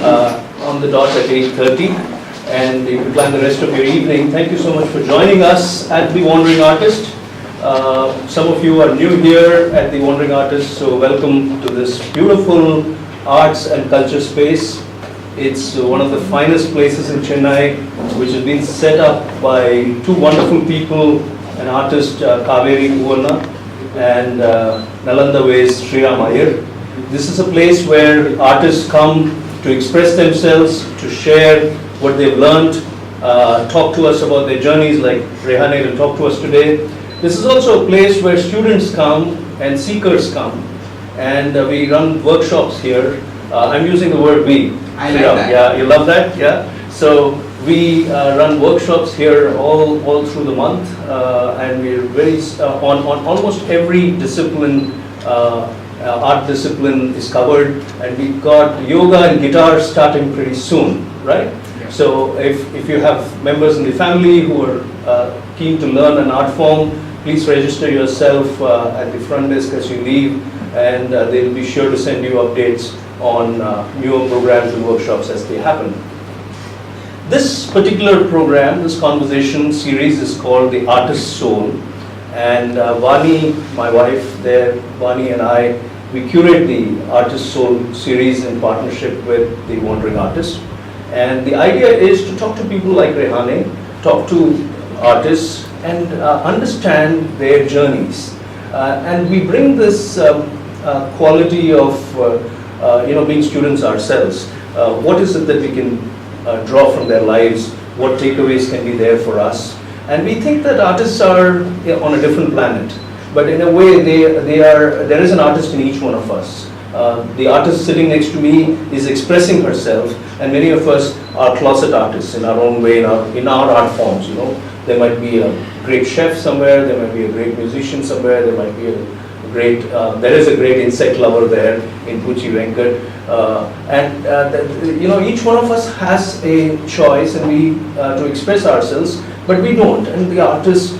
on the dot at 8:30, and you can plan the rest of your evening. Thank you so much for joining us at The Wandering Artist. Some of you are new here at The Wandering Artist, so welcome to this beautiful arts and culture space. It's one of the finest places in Chennai, which has been set up by two wonderful people, an artist, Kaveri Uvanna, and Nalanda Way's Sriram Iyer. This is a place where artists come to express themselves, to share what they've learned, talk to us about their journeys, like Rehane will talk to us today. This is also a place where students come and seekers come, and we run workshops here. I'm using the word we. I like that. Yeah, you love that? Yeah. So we run workshops here all through the month, and we're very on almost every discipline. Art discipline is covered, and we've got yoga and guitar starting pretty soon, right? Yeah. So if you have members in the family who are keen to learn an art form, please register yourself at the front desk as you leave, and they'll be sure to send you updates on newer programs and workshops as they happen. This particular program, this conversation series is called The Artist's Soul, and Vani, my wife there, Vani and I, we curate the Artist's Soul series in partnership with The Wandering Artist. And the idea is to talk to people like Rehane, talk to artists, and understand their journeys. And we bring this quality of being students ourselves. What is it that we can draw from their lives? What takeaways can be there for us? And we think that artists are on a different planet, but in a way there is an artist in each one of us. The artist sitting next to me is expressing herself, and many of us are closet artists in our own way, in our art forms. There might be a great chef somewhere, there might be a great musician somewhere, there might be there is a great insect lover there in Puchi Venkat, each one of us has a choice, and we to express ourselves, but we don't. And the artist,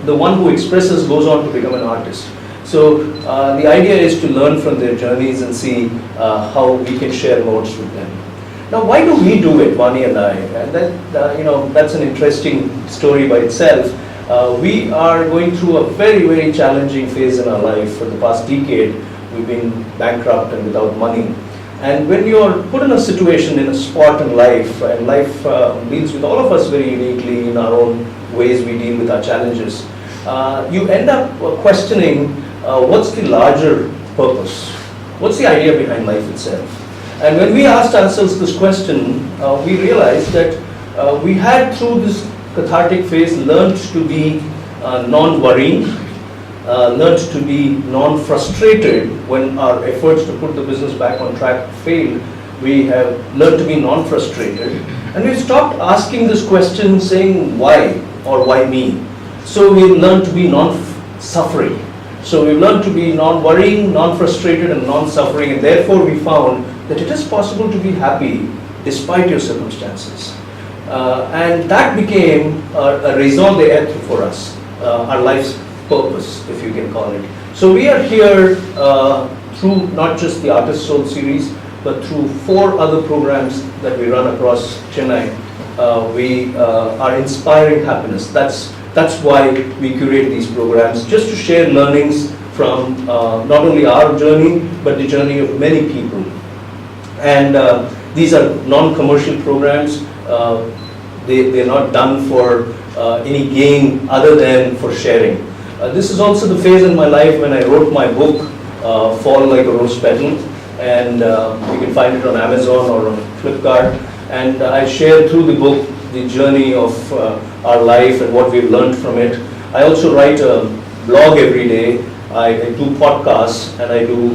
the one who expresses, goes on to become an artist. So the idea is to learn from their journeys and see how we can share notes with them. Now, why do we do it, Vani and I? And that's an interesting story by itself. We are going through a very, very challenging phase in our life. For the past decade, we've been bankrupt and without money. And when you're put in a situation, in a spot in life, and life deals with all of us very uniquely in our own ways, we deal with our challenges, you end up questioning what's the larger purpose? What's the idea behind life itself? And when we asked ourselves this question, we realized that we had, through this cathartic phase, learned to be non-worrying, learned to be non-frustrated when our efforts to put the business back on track failed. We have learned to be non-frustrated, and we stopped asking this question saying why or why me. So we learned to be non-suffering. So we learned to be non-worrying, non-frustrated, and non-suffering, and therefore we found that it is possible to be happy despite your circumstances. And that became a raison d'etre for us, our life's purpose, if you can call it. So we are here through not just the Artist's Soul series, but through 4 other programs that we run across Chennai. We are inspiring happiness. That's why we curate these programs, just to share learnings from not only our journey, but the journey of many people. And these are non-commercial programs. They're not done for any gain other than for sharing. This is also the phase in my life when I wrote my book, Fall Like a Rose Petal, and you can find it on Amazon or on Flipkart. And I share through the book the journey of our life and what we've learned from it. I also write a blog every day. I do podcasts and I do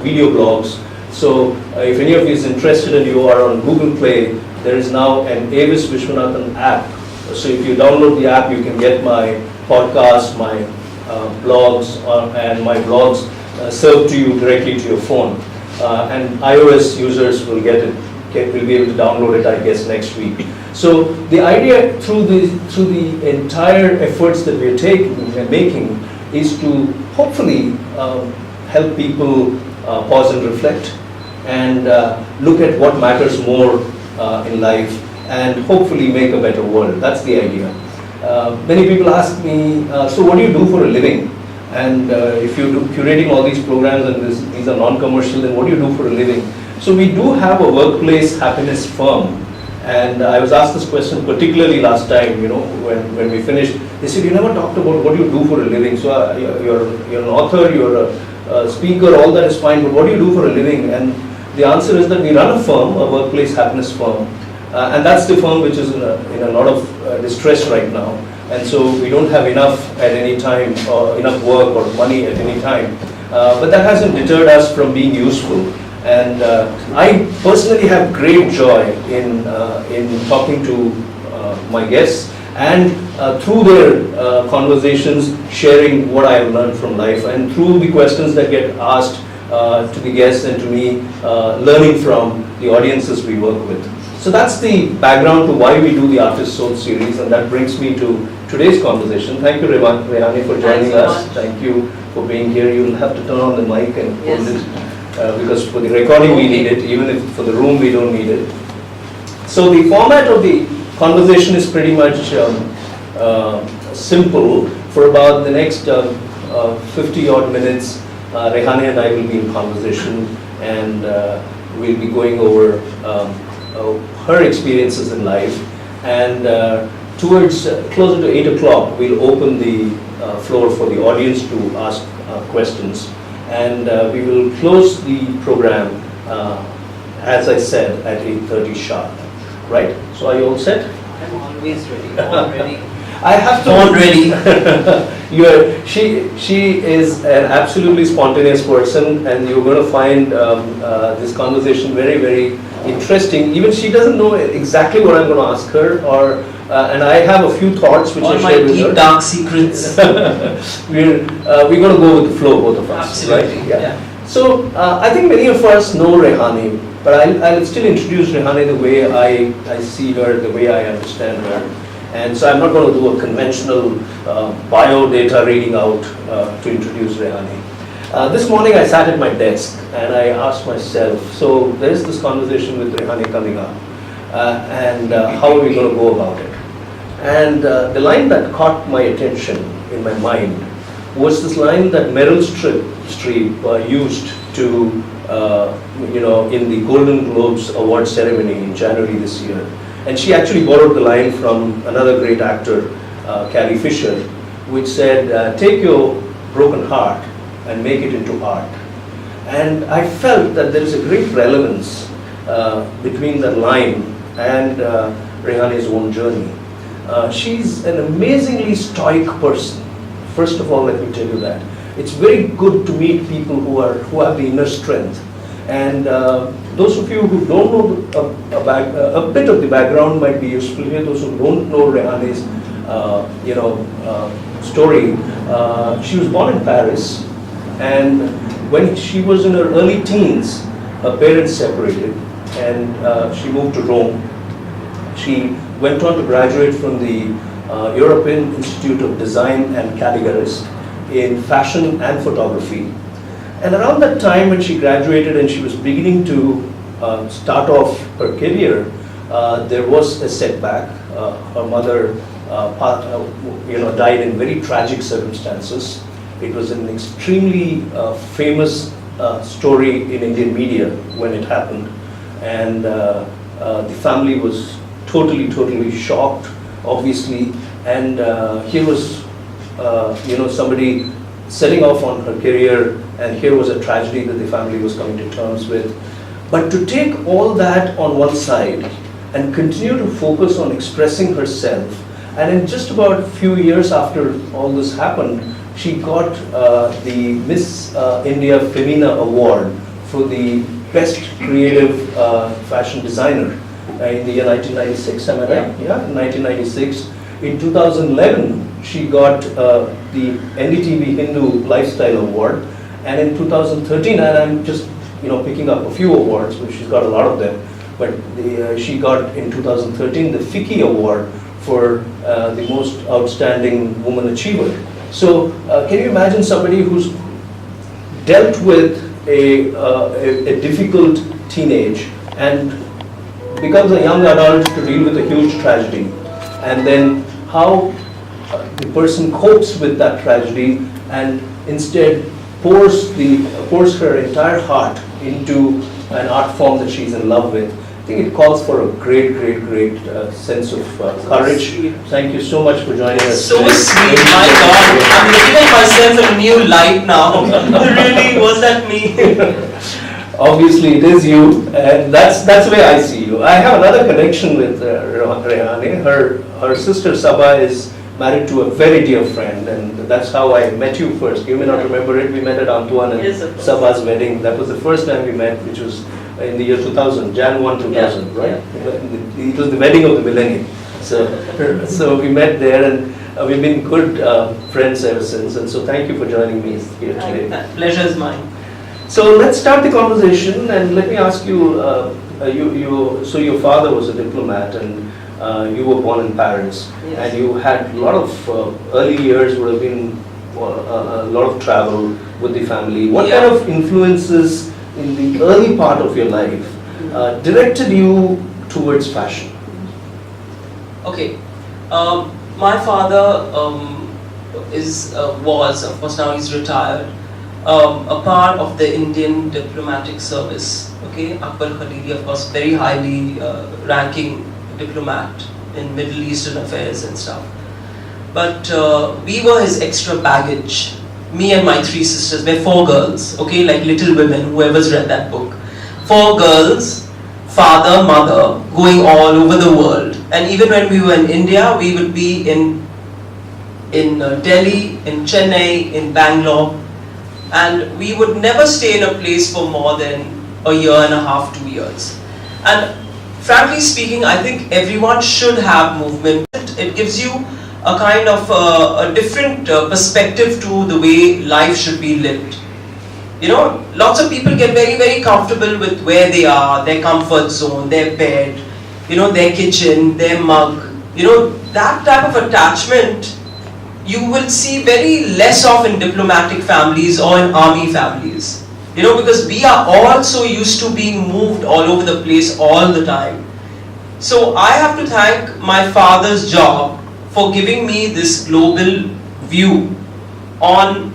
video blogs. So if any of you is interested and you are on Google Play, there is now an Avis Vishwanathan app. So if you download the app, you can get my podcasts, my blogs, and my blogs served to you directly to your phone. And iOS users will get it, will be able to download it, I guess, next week. So the idea through the entire efforts that we are making is to hopefully help people pause and reflect, and look at what matters more in life and hopefully make a better world. That's the idea. Many people ask me, so what do you do for a living? And if you're curating all these programs and these are non-commercial, then what do you do for a living? So we do have a workplace happiness firm. And I was asked this question particularly last time, when we finished. They said, you never talked about what you do for a living. So you're an author, you're a speaker, all that is fine, but what do you do for a living? And the answer is that we run a firm, a workplace happiness firm. And that's the firm which is in a lot of distress right now. And so we don't have enough at any time, or enough work or money at any time. But that hasn't deterred us from being useful. And I personally have great joy in talking to my guests and through their conversations, sharing what I have learned from life, and through the questions that get asked to the guests and to me, learning from the audiences we work with. So that's the background to why we do the Artist Soul series, and that brings me to today's conversation. Thank you, Rehane, for joining us. Thank you for being here. You'll have to turn on the mic and hold it. Because for the recording we need it, even if for the room we don't need it. So the format of the conversation is pretty much simple. For about the next 50 odd minutes, Rehane and I will be in conversation, and we'll be going over her experiences in life. And towards closer to 8 o'clock, we'll open the floor for the audience to ask questions. And we will close the program, as I said, at 8:30 sharp. Right? So are you all set? I'm always ready. All ready. I have to. All ready. She is an absolutely spontaneous person, and you're going to find this conversation very, very interesting. Even she doesn't know exactly what I'm going to ask her, and I have a few thoughts which I share with her. All my deep dark secrets. We're going to go with the flow, both of us. Absolutely. Right? Yeah. So I think many of us know Rehane, but I'll still introduce Rehane the way I see her, the way I understand her. And so I'm not going to do a conventional bio data reading out to introduce Rehane. This morning I sat at my desk and I asked myself, so there's this conversation with Rehane coming up, and how are we going to go about it? And the line that caught my attention in my mind was this line that Meryl Streep used to, in the Golden Globes award ceremony in January this year. And she actually borrowed the line from another great actor, Carrie Fisher, which said, take your broken heart and make it into art. And I felt that there is a great relevance between that line and Rehane's own journey. She's an amazingly stoic person. First of all, let me tell you that. It's very good to meet people who have the inner strength. And those of you who don't know a bit of the background might be useful here. Those who don't know Rehane's story, she was born in Paris, and when she was in her early teens, her parents separated, and she moved to Rome. She went on to graduate from the European Institute of Design and Calligraphy in fashion and photography. And around that time when she graduated and she was beginning to start off her career, there was a setback. Her mother died in very tragic circumstances. It was an extremely famous story in Indian media when it happened. And the family was totally shocked, obviously. And here was somebody setting off on her career, and here was a tragedy that the family was coming to terms with. But to take all that on one side and continue to focus on expressing herself, and in just about a few years after all this happened, she got the Miss India Femina Award for the Best Creative Fashion Designer in the year 1996, am I right? Yeah, in 1996. In 2011, she got the NDTV Hindu Lifestyle Award, and in 2013, and I'm just picking up a few awards, but she's got a lot of them, but she got in 2013 the FICCI Award for the most outstanding woman achiever. So can you imagine somebody who's dealt with a difficult teenage and becomes a young adult to deal with a huge tragedy, and then how the person copes with that tragedy and instead pours her entire heart into an art form that she's in love with. I think it calls for a great sense of courage. Thank you so much for joining us. So today. sweet, my God. I'm looking at myself in a new light now. Really, was that me? Obviously, it is you, and that's the way I see you. I have another connection with Rehane. Her sister Sabha is married to a very dear friend, and that's how I met you first. You may not remember it. We met at Antoine and Yes, of course. Sabha's wedding. That was the first time we met, which was in the year 2000, Jan 1, 2000, Yeah, right? It was the wedding of the millennium. So we met there, and we've been good friends ever since. And so thank you for joining me here today. Pleasure is mine. So let's start the conversation, and let me ask you, so your father was a diplomat, and you were born in Paris, Yes. and you had a lot of early years would have been a lot of travel with the family. What Yeah. kind of influences in the early part of your life directed you towards fashion? Okay. My father was, of course now he's retired, a part of the Indian diplomatic service. Okay, Akbar Khalidi, of course, very highly ranking diplomat in Middle Eastern affairs and stuff. But we were his extra baggage. Me and my three sisters, we're four girls, okay, like Little Women, whoever's read that book. Four girls, father, mother, going all over the world. And even when we were in India, we would be in Delhi, in Chennai, in Bangalore, and we would never stay in a place for more than a year and a half, 2 years. And frankly speaking, I think everyone should have movement. It gives you a kind of a different perspective to the way life should be lived. You know, lots of people get very comfortable with where they are, their comfort zone, their bed, you know, their kitchen, their mug. You know, that type of attachment you will see very less of in diplomatic families or in army families. You know, because we are all so used to being moved all over the place all the time. So I have to thank my father's job for giving me this global view on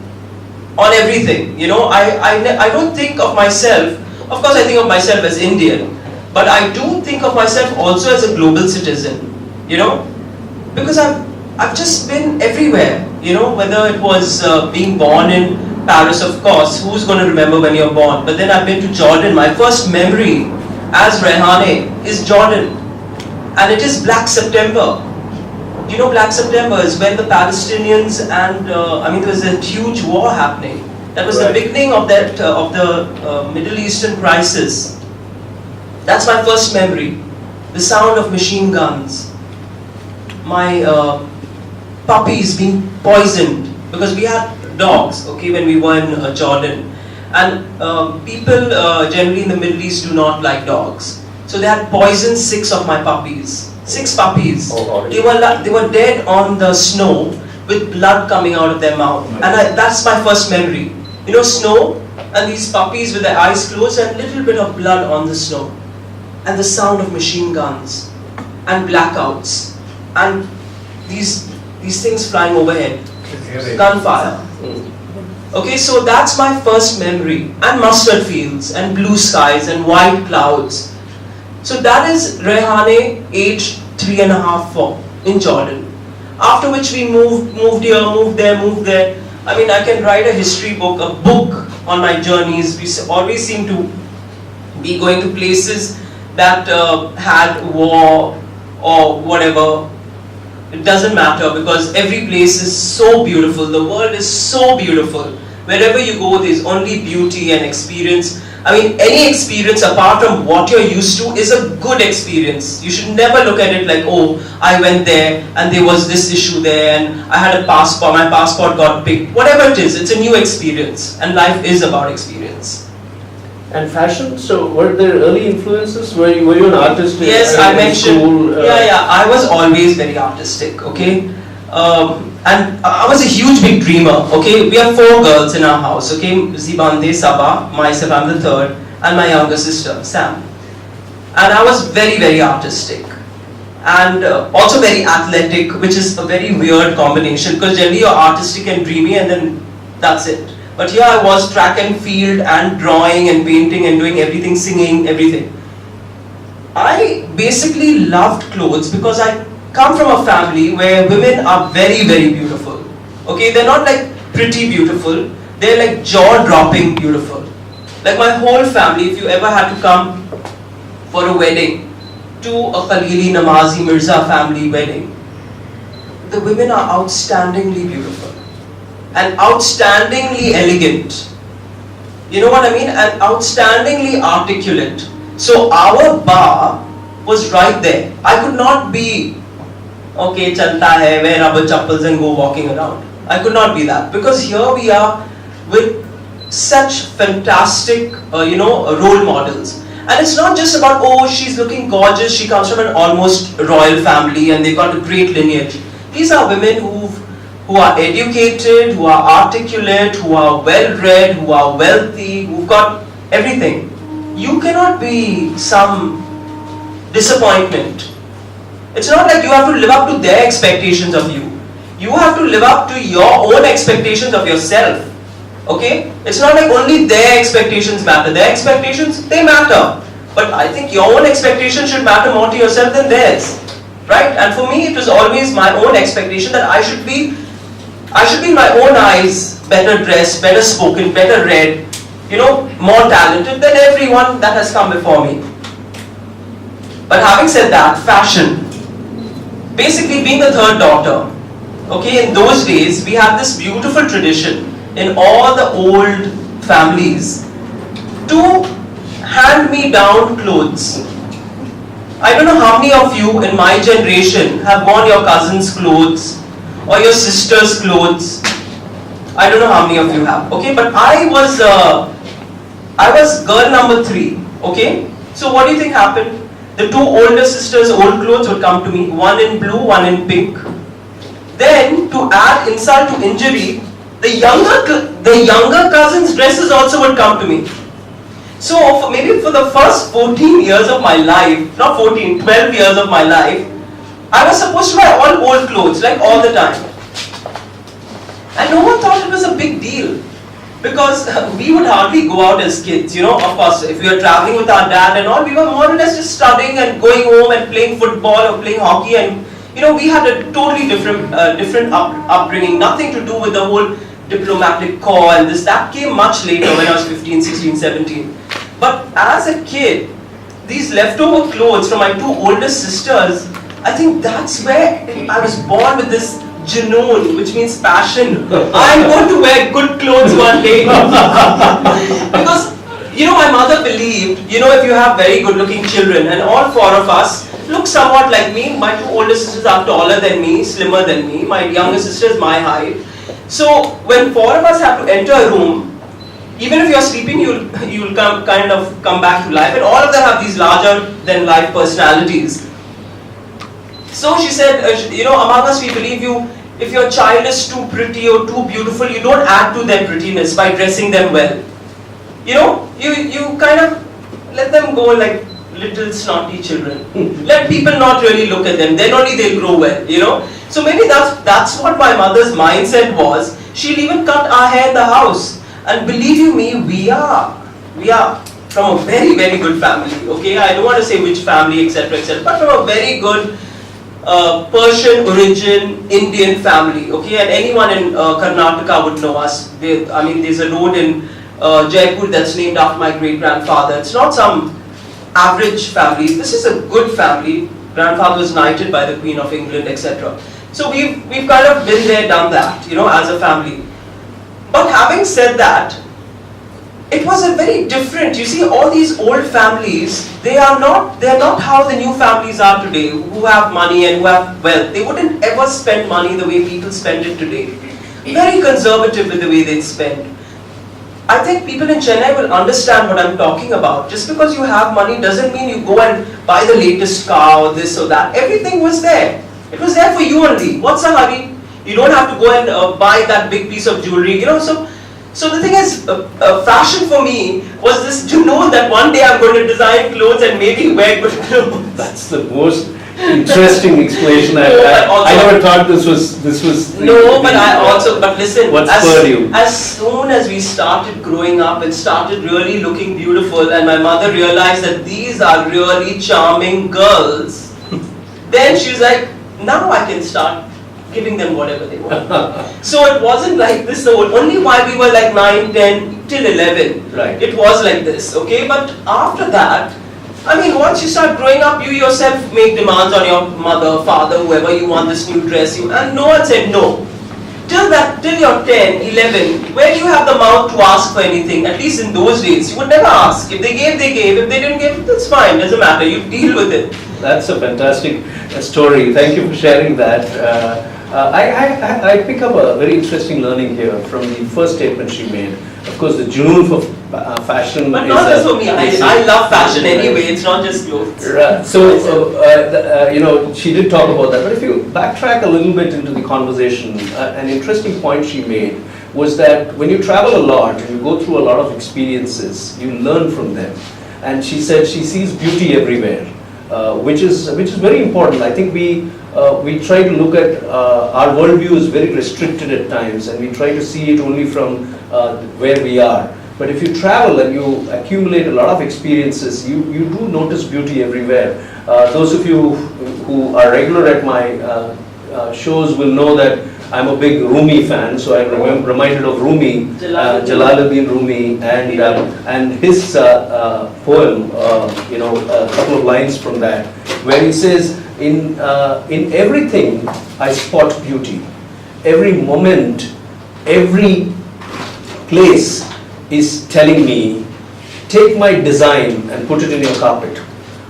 everything. You know, I don't think of myself, of course I think of myself as Indian, but I do think of myself also as a global citizen, you know, because I've just been everywhere, you know, whether it was being born in Paris, of course, who's going to remember when you're born, but then I've been to Jordan. My first memory as Rehane is Jordan, and it is Black September. You know, Black September is when the Palestinians and there was a huge war happening. That was the beginning of that of the Middle Eastern crisis. That's my first memory. The sound of machine guns. My puppies being poisoned because we had dogs. Okay, when we were in Jordan, and people generally in the Middle East do not like dogs, so they had poisoned 6 of my puppies. 6 puppies. Oh, they were dead on the snow with blood coming out of their mouth. And that's my first memory. You know, snow and these puppies with their eyes closed and a little bit of blood on the snow. And the sound of machine guns and blackouts and these things flying overhead. Gunfire. Okay, so that's my first memory. And mustard fields and blue skies and white clouds. So that is Rehane, age 3.5, 4 in Jordan. After which we moved here, moved there. I mean, I can write a history book, a book on my journeys. We always seem to be going to places that had war or whatever. It doesn't matter because every place is so beautiful. The world is so beautiful. Wherever you go, there's only beauty and experience. I mean, any experience apart from what you're used to is a good experience. You should never look at it like, oh, I went there and there was this issue there and I had a passport, my passport got picked. Whatever it is, it's a new experience and life is about experience. And fashion, so were there early influences? Were you an artist? Yes, I mentioned, I was always very artistic, okay. And I was a huge big dreamer, okay? We have 4 girls in our house, okay? Zibande, Saba, myself, I'm the third, and my younger sister, Sam. And I was very, very artistic. And also very athletic, which is a very weird combination, because generally you're artistic and dreamy and then that's it. But here I was track and field and drawing and painting and doing everything, singing, everything. I basically loved clothes because I come from a family where women are very, very beautiful. Okay, they're not like pretty beautiful, they're like jaw-dropping beautiful. Like my whole family, if you ever had to come for a wedding, to a Khalili Namazi Mirza family wedding, the women are outstandingly beautiful and outstandingly elegant. You know what I mean? And outstandingly articulate. So our bar was right there. I could not be, okay, chalta hai, wear rubber chappals and go walking around. I could not be that, because here we are with such fantastic, role models. And it's not just about, oh, she's looking gorgeous, she comes from an almost royal family and they've got a great lineage. These are women who are educated, who are articulate, who are well-read, who are wealthy, who've got everything. You cannot be some disappointment. It's not like you have to live up to their expectations of you. You have to live up to your own expectations of yourself. Okay? It's not like only their expectations matter. Their expectations, they matter. But I think your own expectations should matter more to yourself than theirs. Right? And for me, it was always my own expectation that I should be in my own eyes better dressed, better spoken, better read, more talented than everyone that has come before me. But having said that, fashion, basically being the third daughter, okay, in those days we had this beautiful tradition in all the old families to hand me down clothes. I don't know how many of you in my generation have worn your cousin's clothes or your sister's clothes. I don't know how many of you have, okay, but I was girl number 3, okay. So what do you think happened? The 2 older sisters' old clothes would come to me, one in blue, one in pink. Then, to add insult to injury, the younger cousin's dresses also would come to me. So, maybe for the first 14 years of my life, not 14, 12 years of my life, I was supposed to wear all old clothes, like all the time. And no one thought it was a big deal. Because we would hardly go out as kids, of course, if we were traveling with our dad and all, we were more or less just studying and going home and playing football or playing hockey, and we had a totally different upbringing, nothing to do with the whole diplomatic corps and this. That came much later when I was 15, 16, 17. But as a kid, these leftover clothes from my 2 oldest sisters, I think that's where I was born with this Junoon, which means passion. I'm going to wear good clothes one day. Because, my mother believed, if you have very good looking children, and all 4 of us look somewhat like me. My 2 older sisters are taller than me, slimmer than me. My younger sister is my height. So when 4 of us have to enter a room, even if you're sleeping, you'll come back to life. And all of them have these larger than life personalities. So she said, among us we believe if your child is too pretty or too beautiful, you don't add to their prettiness by dressing them well. You kind of let them go like little snotty children. Let people not really look at them, then only they'll grow well, So maybe that's what my mother's mindset was. She'll even cut our hair in the house. And believe you me, we are from a very, very good family, okay? I don't want to say which family, etc., but from a very good Persian origin Indian family, okay? And anyone in Karnataka would know us. There's a road in Jaipur that's named after my great-grandfather. It's not some average family. This is a good family. Grandfather was knighted by the Queen of England, etc. So we've kind of been there, done that, as a family. But having said that, it was a very different, all these old families, they are not how the new families are today, who have money and who have wealth. They wouldn't ever spend money the way people spend it today. Very conservative with the way they spend. I think people in Chennai will understand what I'm talking about. Just because you have money doesn't mean you go and buy the latest car or this or that. Everything was there. It was there for you only. What's a hurry? You don't have to go and buy that big piece of jewelry, you know. So the thing is, fashion for me was this, to know that one day I'm going to design clothes and maybe wear good clothes. That's the most interesting explanation I never thought this was but listen, what spurred you? As soon as we started growing up and started really looking beautiful, and my mother realized that these are really charming girls, then she was like, now I can start giving them whatever they want. So it wasn't like this, only while we were like 9, 10 till 11, right, it was like this, okay? But after that, I mean, once you start growing up, you yourself make demands on your mother, father, whoever, you want this new dress, and no one said no. Till you're 10, 11, where do you have the mouth to ask for anything? At least in those days, you would never ask. If they gave, they gave. If they didn't give, that's fine, doesn't matter, you deal with it. That's a fantastic story. Thank you for sharing that. I pick up a very interesting learning here from the first statement she made. Of course, the Junoon for fashion. But not just for me. I love fashion anyway. It's not just clothes. Right. So, you know, she did talk about that. But if you backtrack a little bit into the conversation, an interesting point she made was that when you travel a lot and you go through a lot of experiences, you learn from them. And she said she sees beauty everywhere, which is very important. I think we try to look at our worldview is very restricted at times, and we try to see it only from where we are. But if you travel and you accumulate a lot of experiences, you do notice beauty everywhere. Those of you who are regular at my shows will know that I'm a big Rumi fan, so I'm reminded of Rumi, Jalaluddin Rumi, and his poem, you know, a couple of lines from that, where he says, in everything I spot beauty. Every moment, every place is telling me, take my design and put it in your carpet.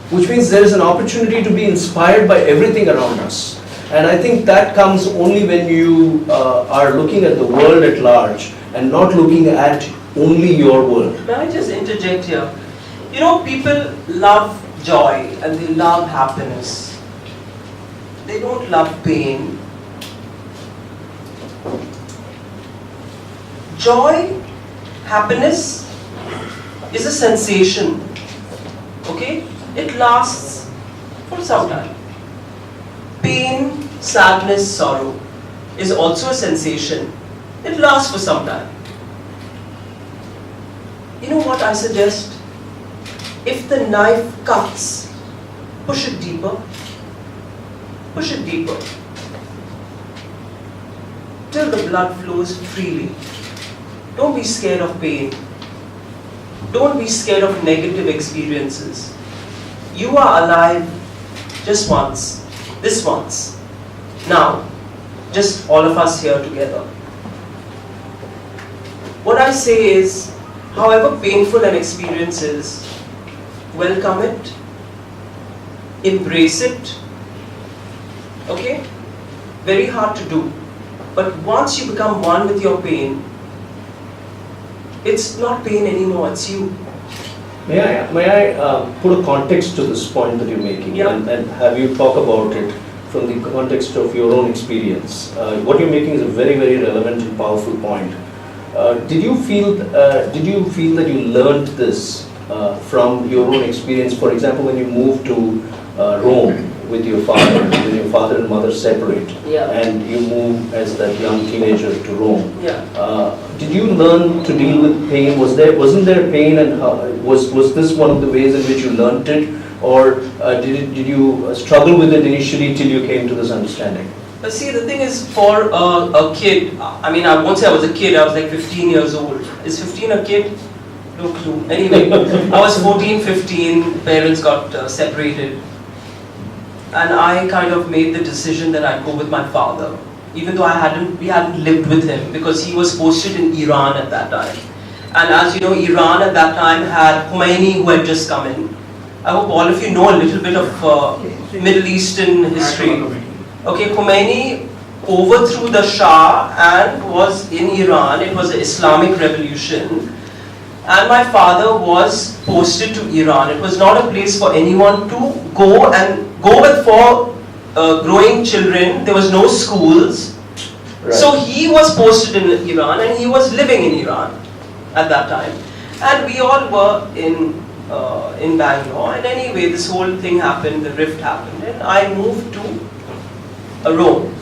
Which means there is an opportunity to be inspired by everything around us. And I think that comes only when you are looking at the world at large and not looking at only your world. May I just interject here? You know, people love joy and they love happiness. They don't love pain. Joy, happiness is a sensation, okay? It lasts for some time. Pain, sadness, sorrow is also a sensation. It lasts for some time. You know what I suggest? If the knife cuts, push it deeper. Push it deeper till the blood flows freely. Don't be scared of pain. Don't be scared of negative experiences. You are alive just once, this once. Now, just all of us here together. What I say is, however painful an experience is, welcome it, embrace it. Okay? Very hard to do. But once you become one with your pain, it's not pain anymore, it's you. May I put a context to this point that you're making, yeah, and have you talk about it from the context of your own experience? What you're making is a very, very relevant and powerful point. Did you feel that you learned this from your own experience? For example, when you moved to Rome with your father and mother separate, yeah, and you moved as that young teenager to Rome. Yeah. Did you learn to deal with pain? Wasn't there pain, and was this one of the ways in which you learned it, or did you struggle with it initially till you came to this understanding? But see, the thing is, for a kid, I mean, I won't say I was a kid, I was like 15 years old. Is 15 a kid? No clue. Anyway, I was 14, 15, parents got separated. And I kind of made the decision that I'd go with my father, even though we hadn't lived with him, because he was posted in Iran at that time. And as you know, Iran at that time had Khomeini, who had just come in. I hope all of you know a little bit of Middle Eastern history. Okay, Khomeini overthrew the Shah and was in Iran. It was an Islamic revolution. And my father was posted to Iran. It was not a place for anyone to go with for growing children. There was no schools. Right. So he was posted in Iran and he was living in Iran at that time. And we all were in Bangalore, and anyway this whole thing happened, the rift happened, and I moved to Rome.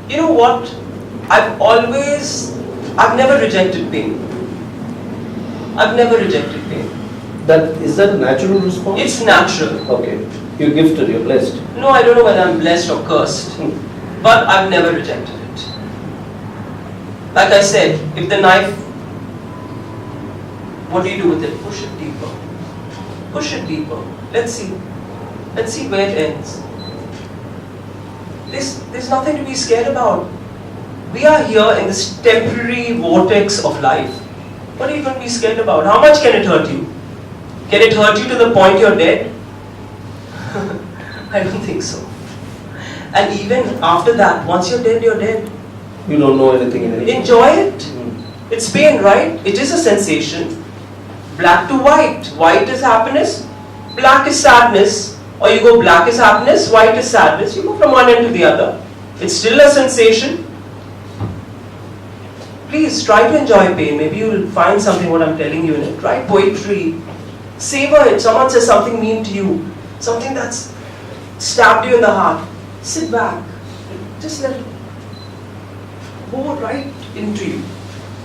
You know what? I've never rejected pain. I've never rejected pain. Is that a natural response? It's natural. Okay. You're gifted, you're blessed. No, I don't know whether I'm blessed or cursed, but I've never rejected it. Like I said, if the knife, what do you do with it? Push it deeper. Push it deeper. Let's see. Let's see where it ends. There's nothing to be scared about. We are here in this temporary vortex of life. What are you going to be scared about? How much can it hurt you? Can it hurt you to the point you're dead? I don't think so. And even after that, once you're dead, you're dead. You don't know anything in it. Enjoy it. It's pain, right? It is a sensation. Black to white. White is happiness, black is sadness. Or you go black is happiness, white is sadness. You go from one end to the other. It's still a sensation. Please try to enjoy pain. Maybe you will find something what I'm telling you in it. Write poetry. Savor it. Someone says something mean to you. Something that's stabbed you in the heart. Sit back. Just let it go right into you.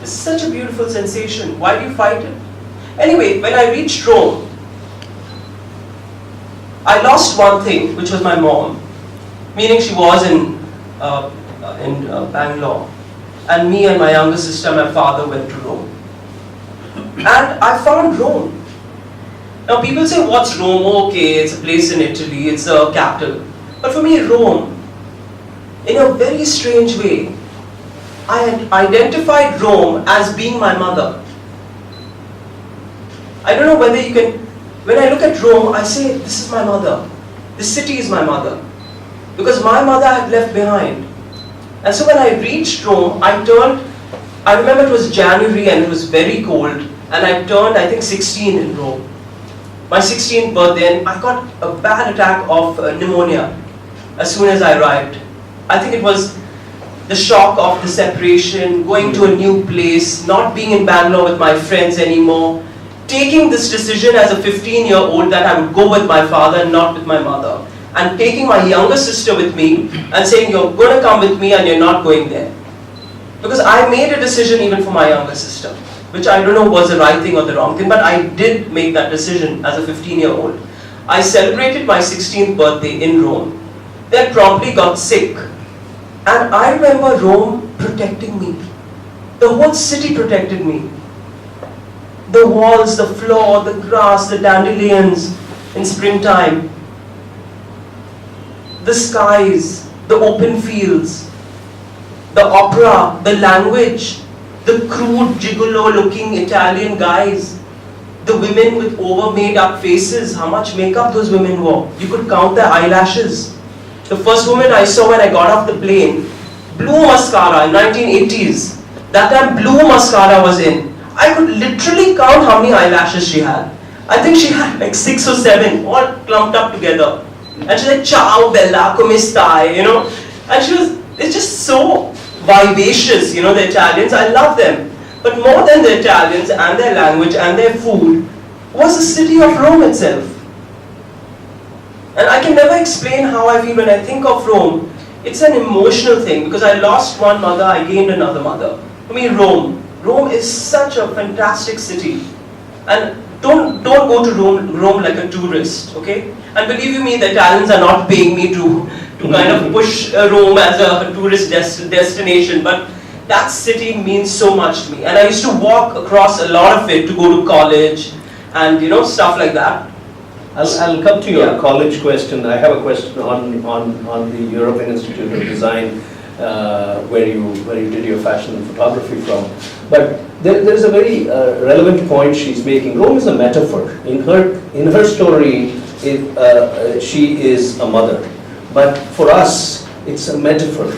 It's such a beautiful sensation. Why do you fight it? Anyway, when I reached Rome, I lost one thing, which was my mom. Meaning she was in Bangalore. And me and my younger sister, my father, went to Rome. And I found Rome. Now people say, what's Rome? Okay, it's a place in Italy, it's a capital. But for me, Rome, in a very strange way, I had identified Rome as being my mother. I don't know whether you can, when I look at Rome, I say, this is my mother. This city is my mother. Because my mother I had left behind. And so when I reached Rome, I remember it was January and it was very cold. And I turned, I think, 16 in Rome. My 16th birthday, and I got a bad attack of pneumonia as soon as I arrived. I think it was the shock of the separation, going to a new place, not being in Bangalore with my friends anymore, taking this decision as a 15-year-old that I would go with my father and not with my mother, and taking my younger sister with me and saying, you're going to come with me and you're not going there. Because I made a decision even for my younger sister, which I don't know was the right thing or the wrong thing, but I did make that decision as a 15-year-old. I celebrated my 16th birthday in Rome, then promptly got sick. And I remember Rome protecting me. The whole city protected me. The walls, the floor, the grass, the dandelions in springtime, the skies, the open fields, the opera, the language, the crude gigolo-looking Italian guys, the women with over-made up faces, how much makeup those women wore. You could count their eyelashes. The first woman I saw when I got off the plane, blue mascara in 1980s. That time blue mascara was in. I could literally count how many eyelashes she had. I think she had like 6 or 7, all clumped up together. And she's like, ciao bella, come stai, you know. And it's just so vivacious, you know, the Italians. I love them. But more than the Italians and their language and their food was the city of Rome itself. And I can never explain how I feel when I think of Rome. It's an emotional thing because I lost one mother, I gained another mother. For me, Rome is such a fantastic city. And don't go to Rome like a tourist, okay? And believe you me, the Italians are not paying me to kind of push Rome as a tourist destination, but that city means so much to me. And I used to walk across a lot of it to go to college and, you know, stuff like that. I'll come to your college question. I have a question on the European Institute of Design, where you did your fashion and photography from. But there is a very relevant point she's making. Rome is a metaphor. In her story, she is a mother. But for us, it's a metaphor.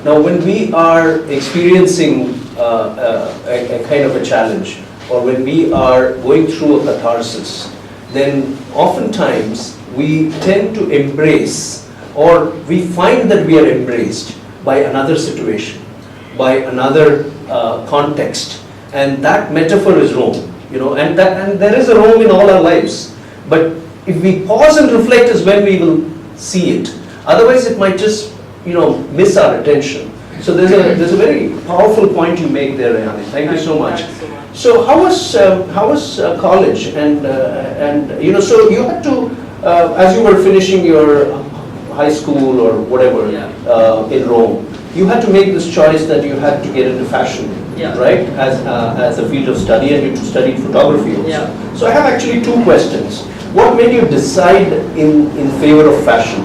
Now, when we are experiencing a kind of a challenge, or when we are going through a catharsis, then oftentimes we tend to embrace or we find that we are embraced by another situation, by another context, and that metaphor is Rome, and there is a Rome in all our lives. But if we pause and reflect is when we will see it. Otherwise, it might just miss our attention. So there's a very powerful point you make there, Rehane. Thank you so much. So how was college and so you had to as you were finishing your high school or whatever in Rome, you had to make this choice that you had to get into fashion, right? As a field of study, and you studied photography also. Yeah. So I have actually two questions. What made you decide in favor of fashion?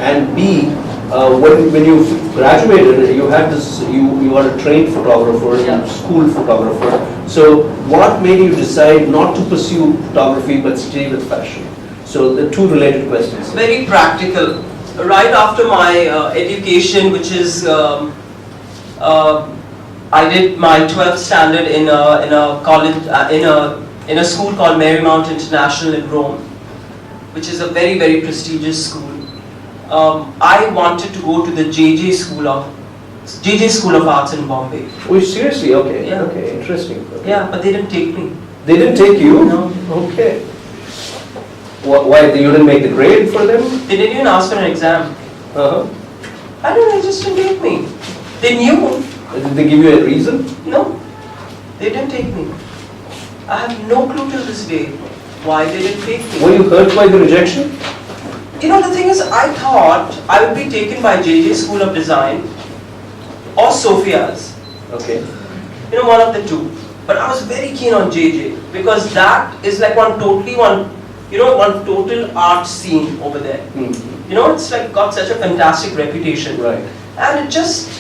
And B, when you graduated, you had this. You are a trained photographer, school photographer. So what made you decide not to pursue photography but stay with fashion? So the two related questions. Very practical. Right after my education, which is I did my 12th standard in a college in a school called Marymount International in Rome, which is a very, very prestigious school. I wanted to go to the JJ School of Arts in Bombay. Oh, seriously? Okay. Yeah. Okay. Interesting. Okay. Yeah, but they didn't take me. They didn't take you? No. Okay. Why? You didn't make the grade for them? They didn't even ask for an exam. Uh-huh. I don't know, they just didn't take me. They knew. Did they give you a reason? No, they didn't take me. I have no clue till this day why they didn't take me. Were you hurt by the rejection? The thing is, I thought I would be taken by JJ School of Design or Sophia's. Okay. One of the two. But I was very keen on JJ because that is like one total art scene over there. Mm-hmm. It's like got such a fantastic reputation. Right. And it just,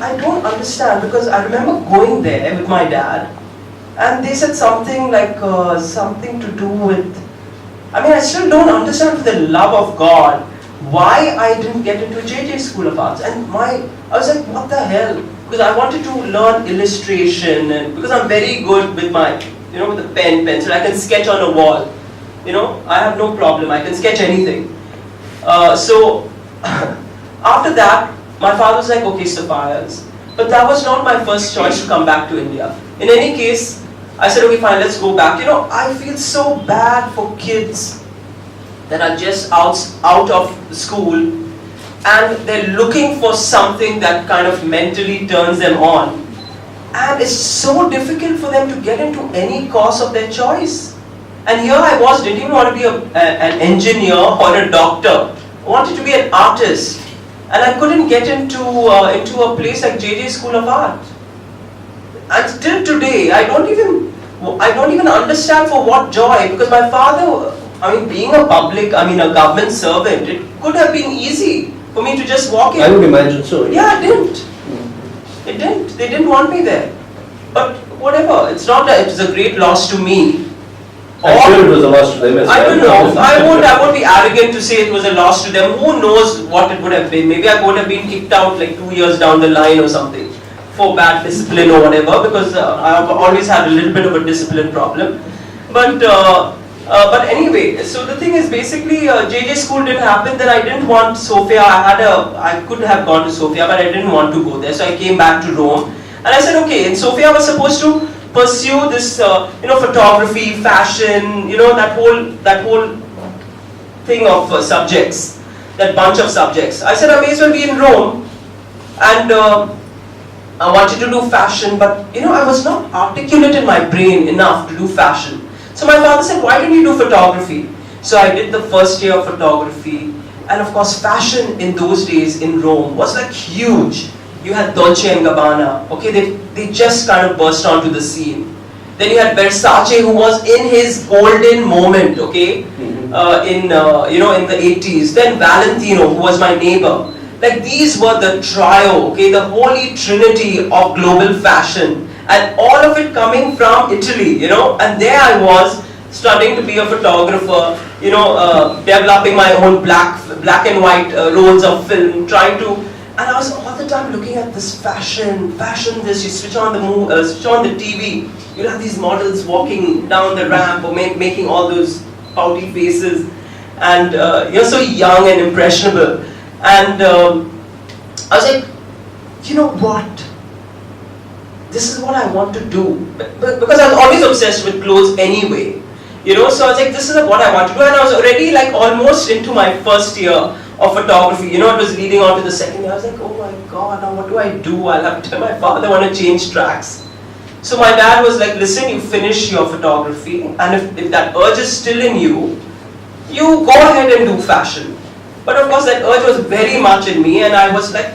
I don't understand because I remember going there with my dad and they said something like something to do with, I still don't understand for the love of God why I didn't get into JJ School of Arts. And I was like, what the hell? Because I wanted to learn illustration and because I'm very good with my, with the pencil, I can sketch on a wall. I have no problem, I can sketch anything. So after that, my father was like, okay, Sapphires. But that was not my first choice to come back to India. In any case, I said, okay, fine, let's go back. I feel so bad for kids that are just out of school and they're looking for something that kind of mentally turns them on. And it's so difficult for them to get into any course of their choice. And here I was, didn't even want to be an engineer or a doctor. I wanted to be an artist. And I couldn't get into a place like JJ School of Art. And till today, I don't even understand for what joy, because my father, being a government servant, it could have been easy for me to just walk in. I would imagine so. Yeah, it didn't. It didn't. They didn't want me there. But whatever, it's not that it was a great loss to me. I'm sure it was a loss to them as well. I don't know. I won't be arrogant to say it was a loss to them. Who knows what it would have been? Maybe I would have been kicked out like 2 years down the line or something for bad discipline or whatever, because I've always had a little bit of a discipline problem. But anyway, so the thing is basically JJ school didn't happen. Then I didn't want Sofia. I could have gone to Sofia, but I didn't want to go there. So I came back to Rome, and I said, okay. And Sofia was supposed to pursue this, photography, fashion, that whole thing of subjects, that bunch of subjects. I said I may as well be in Rome, and I wanted to do fashion, but I was not articulate in my brain enough to do fashion. So my father said, why don't you do photography? So I did the first year of photography, and of course fashion in those days in Rome was like huge. You had Dolce and Gabbana, okay, they just kind of burst onto the scene. Then you had Versace, who was in his golden moment, okay, in the 80s. Then Valentino, who was my neighbor. Like these were the trio, okay, the holy trinity of global fashion, and all of it coming from Italy, and there I was studying to be a photographer, developing my own black and white rolls of film, trying to. And I was all the time looking at this fashion, this, you switch on the TV, you'll have these models walking down the ramp or making all those pouty faces. and you're so young and impressionable. And I was like, you know what? This is what I want to do. Because I was always obsessed with clothes anyway. So I was like, this is what I want to do. And I was already like almost into my first year of photography. It was leading on to the second year. I was like, oh my God, now what do I do? I'll have to tell my father, want to change tracks. So my dad was like, listen, you finish your photography, and if that urge is still in you, you go ahead and do fashion. But of course that urge was very much in me, and I was like,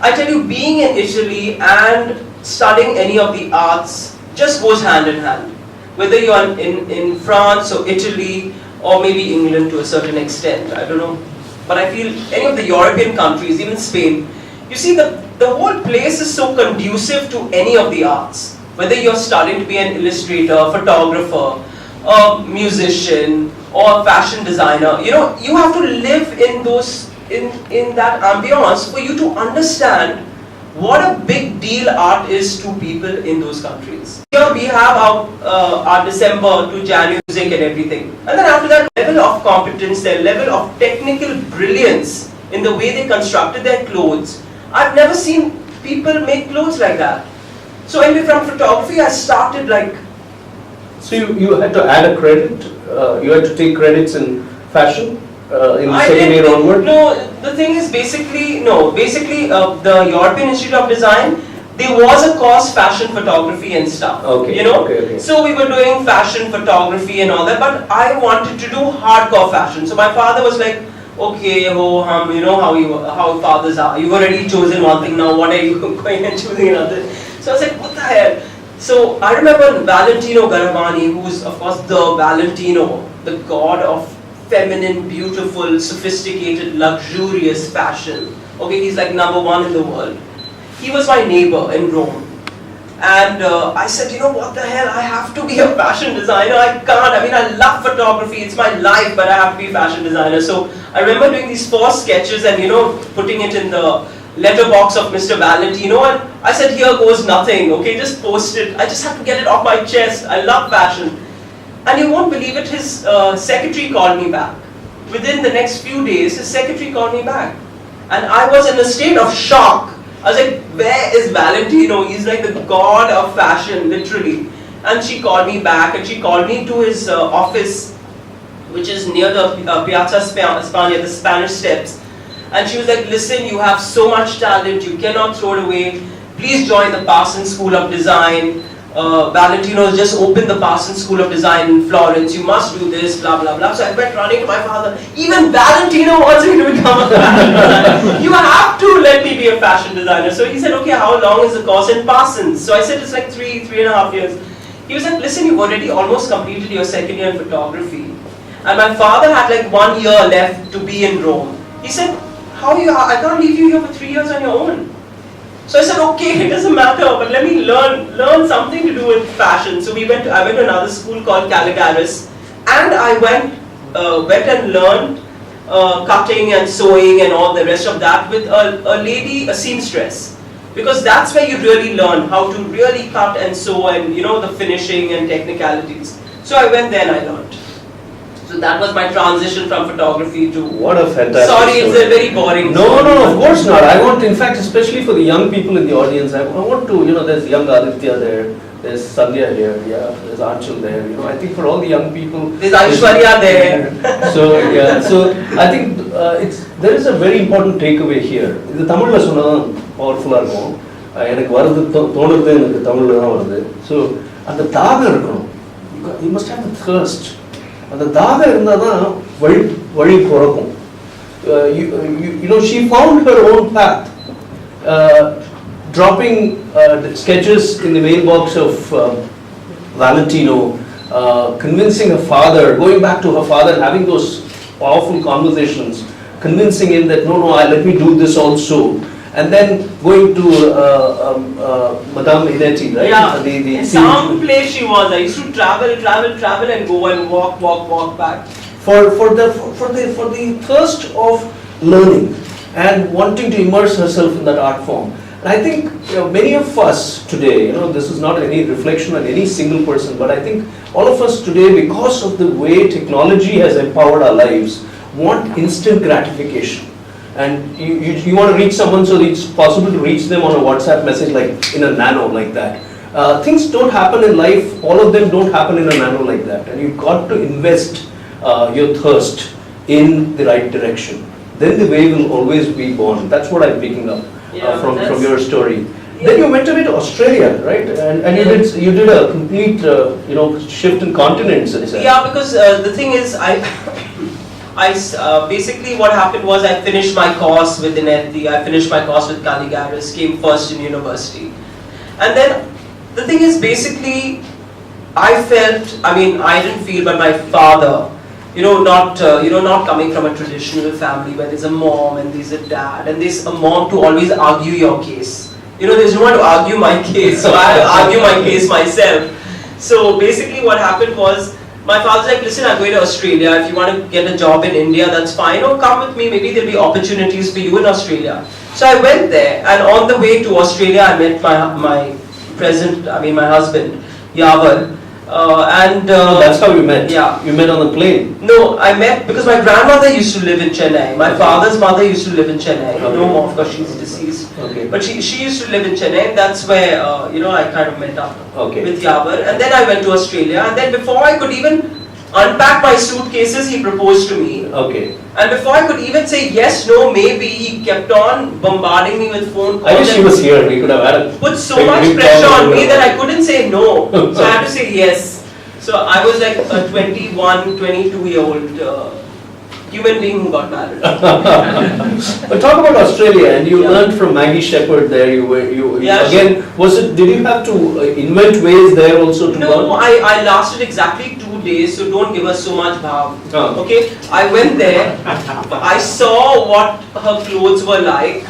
I tell you, being in Italy and studying any of the arts just goes hand in hand. Whether you are in France or Italy or maybe England to a certain extent, I don't know. But I feel any of the European countries, even Spain, you see the whole place is so conducive to any of the arts. Whether you're studying to be an illustrator, photographer, a musician, or a fashion designer, you have to live in that ambience for you to understand what a big deal art is to people in those countries. Here we have our December to January music and everything. And then after that, level of competence, their level of technical brilliance in the way they constructed their clothes. I've never seen people make clothes like that. So anyway, from photography, I started like... So you had to add a credit? You had to take credits in fashion? In the second year onward? No, the thing is basically the European Institute of Design, there was a course fashion photography and stuff. Okay, okay. So we were doing fashion photography and all that, but I wanted to do hardcore fashion. So my father was like, okay, you know how fathers are. You've already chosen one thing, now what are you going and choosing another? So I was like, what the hell? So I remember Valentino Garavani, who's of course the Valentino, the god of feminine, beautiful, sophisticated, luxurious fashion. Okay, he's like #1 in the world. He was my neighbor in Rome. And I said, what the hell, I have to be a fashion designer. I can't, I love photography, it's my life, but I have to be a fashion designer. So I remember doing these 4 sketches and putting it in the letterbox of Mr. Valentino, and I said, here goes nothing, okay, just post it. I just have to get it off my chest. I love fashion. And you won't believe it, his secretary called me back. Within the next few days, his secretary called me back. And I was in a state of shock. I was like, where is Valentino? He's like the god of fashion, literally. And she called me back, and she called me to his office, which is near the Piazza Spagna, the Spanish Steps. And she was like, listen, you have so much talent, you cannot throw it away. Please join the Parsons School of Design. Valentino has just opened the Parsons School of Design in Florence. You must do this, blah, blah, blah. So I went running to my father. Even Valentino wants me to become a fashion designer. You have to let me be a fashion designer. So he said, okay, how long is the course in Parsons? So I said, it's like 3.5 years. He was like, listen, you've already almost completed your second year in photography. And my father had like 1 year left to be in Rome. He said, I can't leave you here for 3 years on your own. So I said, okay, it doesn't matter, but let me learn something to do with fashion. So I went to another school called Caligaris, and I went and learned cutting and sewing and all the rest of that with a lady, a seamstress. Because that's where you really learn how to really cut and sew and the finishing and technicalities. So I went there and I learned. So that was my transition from photography to... What a fantastic Sorry, story. it's a very boring No, story. of course not. I want, in fact, especially for the young people in the audience, I want to, there's young Aditya there, there's Sandhya here, there's Anshul there, I think for all the young people... There's Aishwarya there. So I think there is a very important takeaway here. The Tamil is powerful. எனக்கு வரது தோணுறது எனக்கு தமிழ்ல தான் வருது. So அந்த தாகம் இருக்கணும். You must have a thirst. அந்த தாகம் இருந்தால் தான் வழி பிறக்கும். She found her own path, dropping sketches in the mailbox of Valentino, convincing her father, going back to her father and having those powerful conversations, convincing him that no, let me do this also. And then going to Madame Hidetti, right? Yeah, in some place she was. I used to travel and go and walk back. For the thirst of learning and wanting to immerse herself in that art form. I think many of us today, this is not any reflection on any single person, but I think all of us today, because of the way technology has empowered our lives, want instant gratification. And you want to reach someone, so it's possible to reach them on a WhatsApp message like in a nano like that. Things don't happen in life, all of them don't happen in a nano like that. And you've got to invest your thirst in the right direction. Then the way will always be born. That's what I'm picking up from your story. Yeah. Then you went away to Australia, right? And you did a complete shift in continents. Yeah, because the thing is, I basically what happened was I finished my course with Inetti, I finished my course with Caligaris, came first in university. And then the thing is basically I didn't feel, but my father, not coming from a traditional family where there's a mom and there's a dad and there's a mom to always argue your case. There's no one to argue my case, so I argue my case myself. So basically what happened was, my father's like, listen, I'm going to Australia. If you want to get a job in India, that's fine. Or come with me. Maybe there'll be opportunities for you in Australia. So I went there, and on the way to Australia, I met my husband, Yavar. That's how you met? Yeah. You met on the plane? No, I met because my grandmother used to live in Chennai. My father's mother used to live in Chennai. Okay. No more, of course, she's deceased. Okay. But she used to live in Chennai, and that's where, I kind of met up with Yavar. And then I went to Australia, and then before I could even unpack my suitcases, he proposed to me. Okay. And before I could even say yes, no, maybe, he kept on bombarding me with phone calls. I wish he was here. We could have had put so much pressure on me that I couldn't say no. So I had to say yes. So I was like a 21, 22-year-old human being who got married. But talk about Australia, and you learned from Maggie Shepherd there. Did you have to invent ways there also to learn? No, I lasted exactly 2 days, so don't give us so much bhav. Oh. Okay, I went there, I saw what her clothes were like,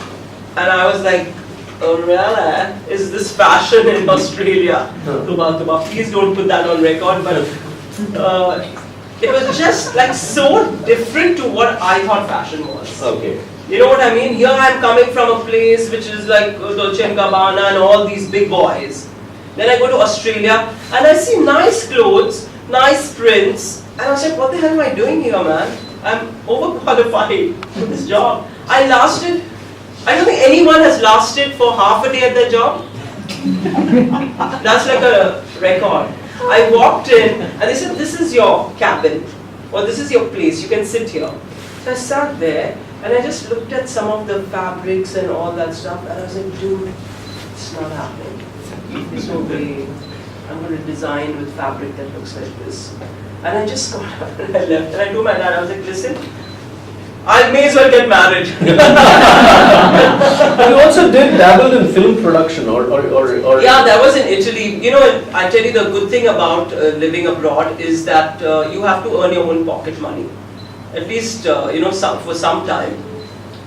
and I was like, oh really? Is this fashion in Australia? Please don't put that on record, but it was just like so different to what I thought fashion was. Okay. You know what I mean? Here I am coming from a place which is like Dolce & Gabbana and all these big boys. Then I go to Australia and I see nice clothes, nice prints, and I was like, what the hell am I doing here, man? I'm overqualified for this job. I don't think anyone has lasted for half a day at their job. That's like a record. I walked in and they said, this is your cabin, or this is your place, you can sit here. So I sat there and I just looked at some of the fabrics and all that stuff, and I was like, dude, it's not happening. There's no way I'm going to design with fabric that looks like this. And I just got up and I left, and I told my dad, I was like, listen, I may as well get married. You also did dabble in film production or Yeah, that was in Italy. I tell you, the good thing about living abroad is that you have to earn your own pocket money. At least, for some time.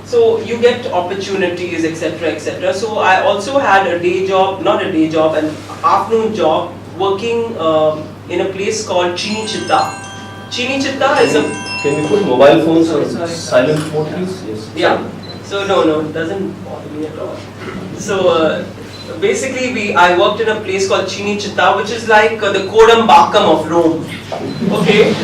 So you get opportunities, etc., etc. So I also had an afternoon job working in a place called Chinichitta. Chinichitta is a... Can we put mobile phones on silent mode, please? Yes. Yeah. So no, it doesn't bother me at all. So basically, I worked in a place called Chinichitta, which is like the Kodambakkam of Rome. Okay.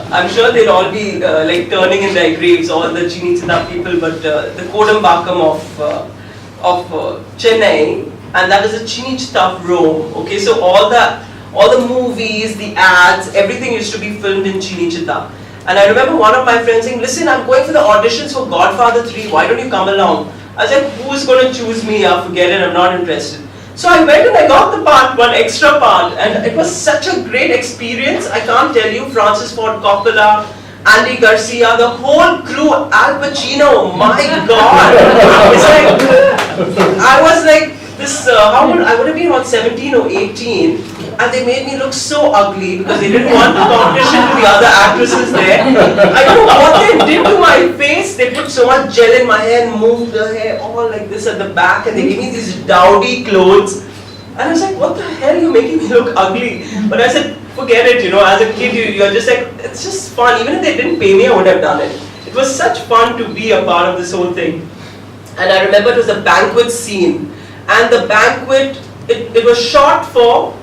I'm sure they'll all be like turning in their graves, all the Chinichitta people, but the Kodambakkam of Chennai, and that is a Chinichitta of Rome. Okay, so all the movies, the ads, everything used to be filmed in Chinichitta. And I remember one of my friends saying, listen, I'm going for the auditions for Godfather 3, why don't you come along? I was like, who's going to choose me? Forget it, I'm not interested. So I went and I got the part, one extra part, and it was such a great experience. I can't tell you, Francis Ford Coppola, Andy Garcia, the whole crew, Al Pacino, my God. It's like, I was like, I would have been on 17 or 18, and they made me look so ugly because they didn't want the competition to the other actresses there. I don't know what they did to my face. They put so much gel in my hair and moved the hair all like this at the back, and they gave me these dowdy clothes. And I was like, what the hell, you're making me look ugly? But I said, forget it, as a kid, you're just like, it's just fun. Even if they didn't pay me, I would have done it. It was such fun to be a part of this whole thing. And I remember it was a banquet scene, and the banquet, it was shot for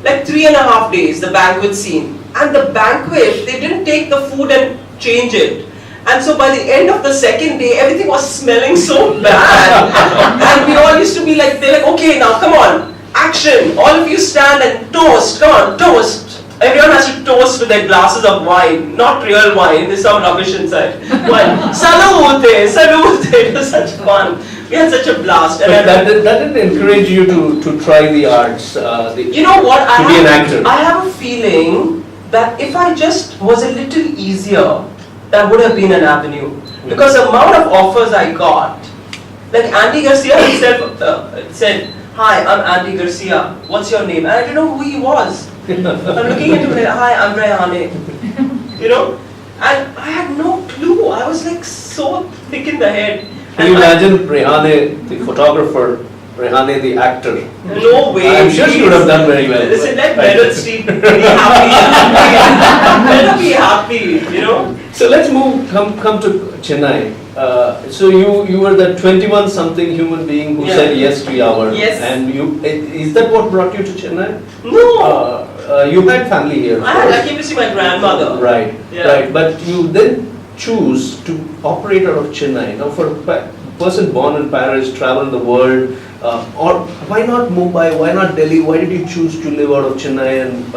like 3.5 days, the banquet scene. And the banquet, they didn't take the food and change it. And so by the end of the second day, everything was smelling so bad. And we all used to be like, they're like, okay, now come on, action. All of you stand and toast, come on, toast. Everyone has to toast with their glasses of wine, not real wine, there's some rubbish inside. Wine. Salute, salute, it was such fun. We had such a blast. But that didn't encourage you to try the arts, you know what? to be an actor. I have a feeling that if I just was a little easier, that would have been an avenue. Because the amount of offers I got, like Andy Garcia himself said, hi, I'm Andy Garcia, what's your name? And I didn't know who he was. I'm looking into it, hi, I'm Rehane. You know? And I had no clue. I was like so thick in the head. Can you imagine Rehane, the photographer, Rehane, the actor? No way. I'm sure she would have done very well. Listen, let Meryl Streep be happy. Let her be happy, you know? So let's come to Chennai. So you were the 21-something human being who said yes to Yawar. Yes. And is that what brought you to Chennai? No. You had family here. I came to see my grandmother. Right. Yeah. Right. But you then choose to operate out of Chennai. Now, for a person born in Paris, travel the world, or why not Mumbai? Why not Delhi? Why did you choose to live out of Chennai and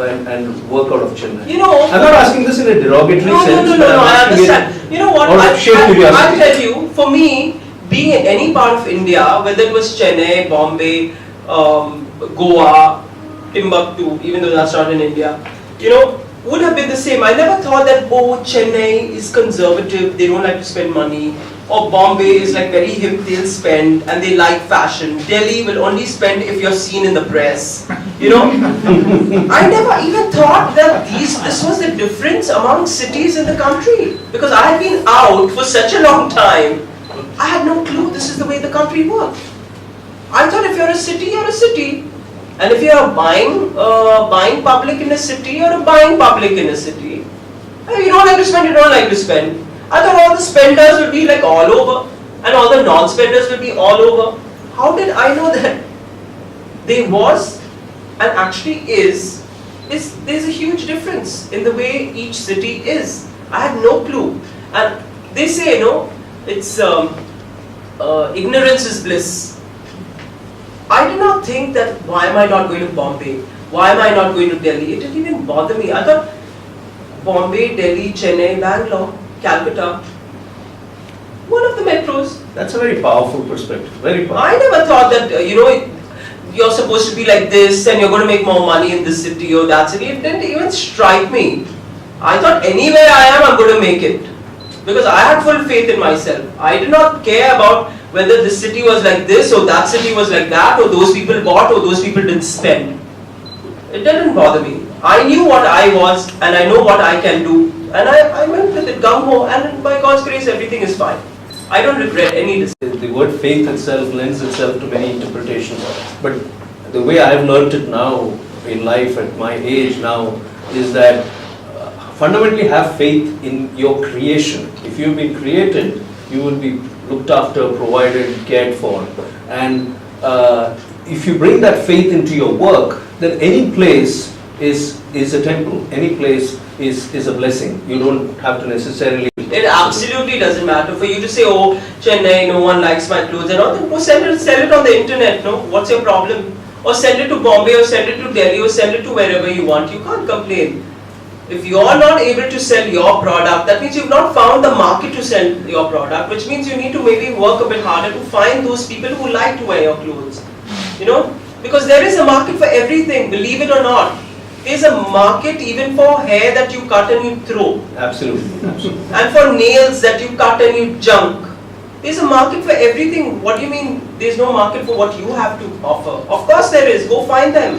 work out of Chennai? You know, I'm not asking this in a derogatory sense. No, I understand. You know what? I'll tell you, for me, being in any part of India, whether it was Chennai, Bombay, Goa, Timbuktu, even though that's not in India, you know, would have been the same. I never thought that, oh, Chennai is conservative, they don't like to spend money, or Bombay is like very hip, they'll spend and they like fashion. Delhi will only spend if you're seen in the press. You know, I never even thought that this was the difference among cities in the country, because I had been out for such a long time. I had no clue this is the way the country worked. I thought if you're a city, you're a city. And if you're buying public in a city, you're buying public in a city. You don't like to spend, you don't like to spend. I thought all the spenders would be like all over, and all the non-spenders would be all over. How did I know that there was, and actually is there's a huge difference in the way each city is. I had no clue. And they say, you know, it's ignorance is bliss. I did not think that why am I not going to Bombay? Why am I not going to Delhi? It didn't even bother me. I thought Bombay, Delhi, Chennai, Bangalore, Calcutta, one of the metros. That's a very powerful perspective. Very powerful. I never thought that, you know, you're supposed to be like this and you're going to make more money in this city or that city. It didn't even strike me. I thought anywhere I am, I'm going to make it. Because I had full faith in myself. I did not care about whether this city was like this or that city was like that, or those people bought or those people didn't spend. It didn't bother me. I knew what I was and I know what I can do. And I went with it, gung-ho, and by God's grace, everything is fine. I don't regret any decision. The word faith itself lends itself to many interpretations. But the way I've learned it now in life at my age now is that fundamentally have faith in your creation. If you've been created, you will be looked after, provided, cared for. And if you bring that faith into your work, then any place is a temple. Any place is a blessing. You don't have to necessarily... It absolutely doesn't matter for you to say, oh, Chennai, no one likes my clothes and all. Then go sell it on the internet, no? What's your problem? Or send it to Bombay, or send it to Delhi, or send it to wherever you want. You can't complain. If you are not able to sell your product, that means you've not found the market to sell your product, which means you need to maybe work a bit harder to find those people who like to wear your clothes. You know? Because there is a market for everything, believe it or not. There's a market even for hair that you cut and you throw. Absolutely. Absolutely. And for nails that you cut and you junk. There's a market for everything. What do you mean there's no market for what you have to offer? Of course there is. Go find them.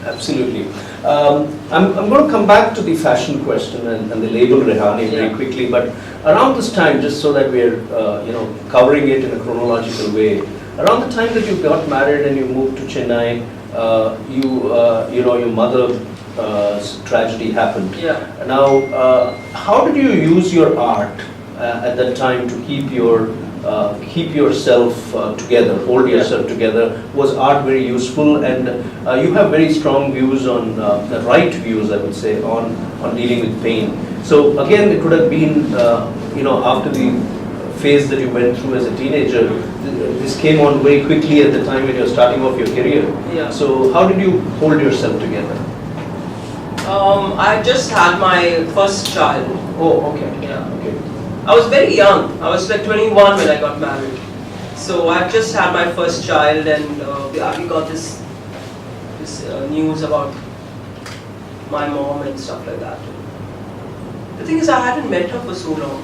Absolutely. I'm going to come back to the fashion question and the label Rehane very quickly, but around this time, just so that we're covering it in a chronological way, around the time that you got married and you moved to Chennai, your mother's tragedy happened. Yeah. Now, how did you use your art at that time to keep your keep yourself together, hold yourself together. Was art very useful? And you have very strong views on, the right views, I would say, on dealing with pain. So again, it could have been, after the phase that you went through as a teenager, this came on very quickly at the time when you're starting off your career. Yeah. So how did you hold yourself together? I just had my first child. Oh, okay. Yeah. Okay. I was very young. I was like 21 when I got married. So I just had my first child, and we got this news about my mom and stuff like that. The thing is, I hadn't met her for so long.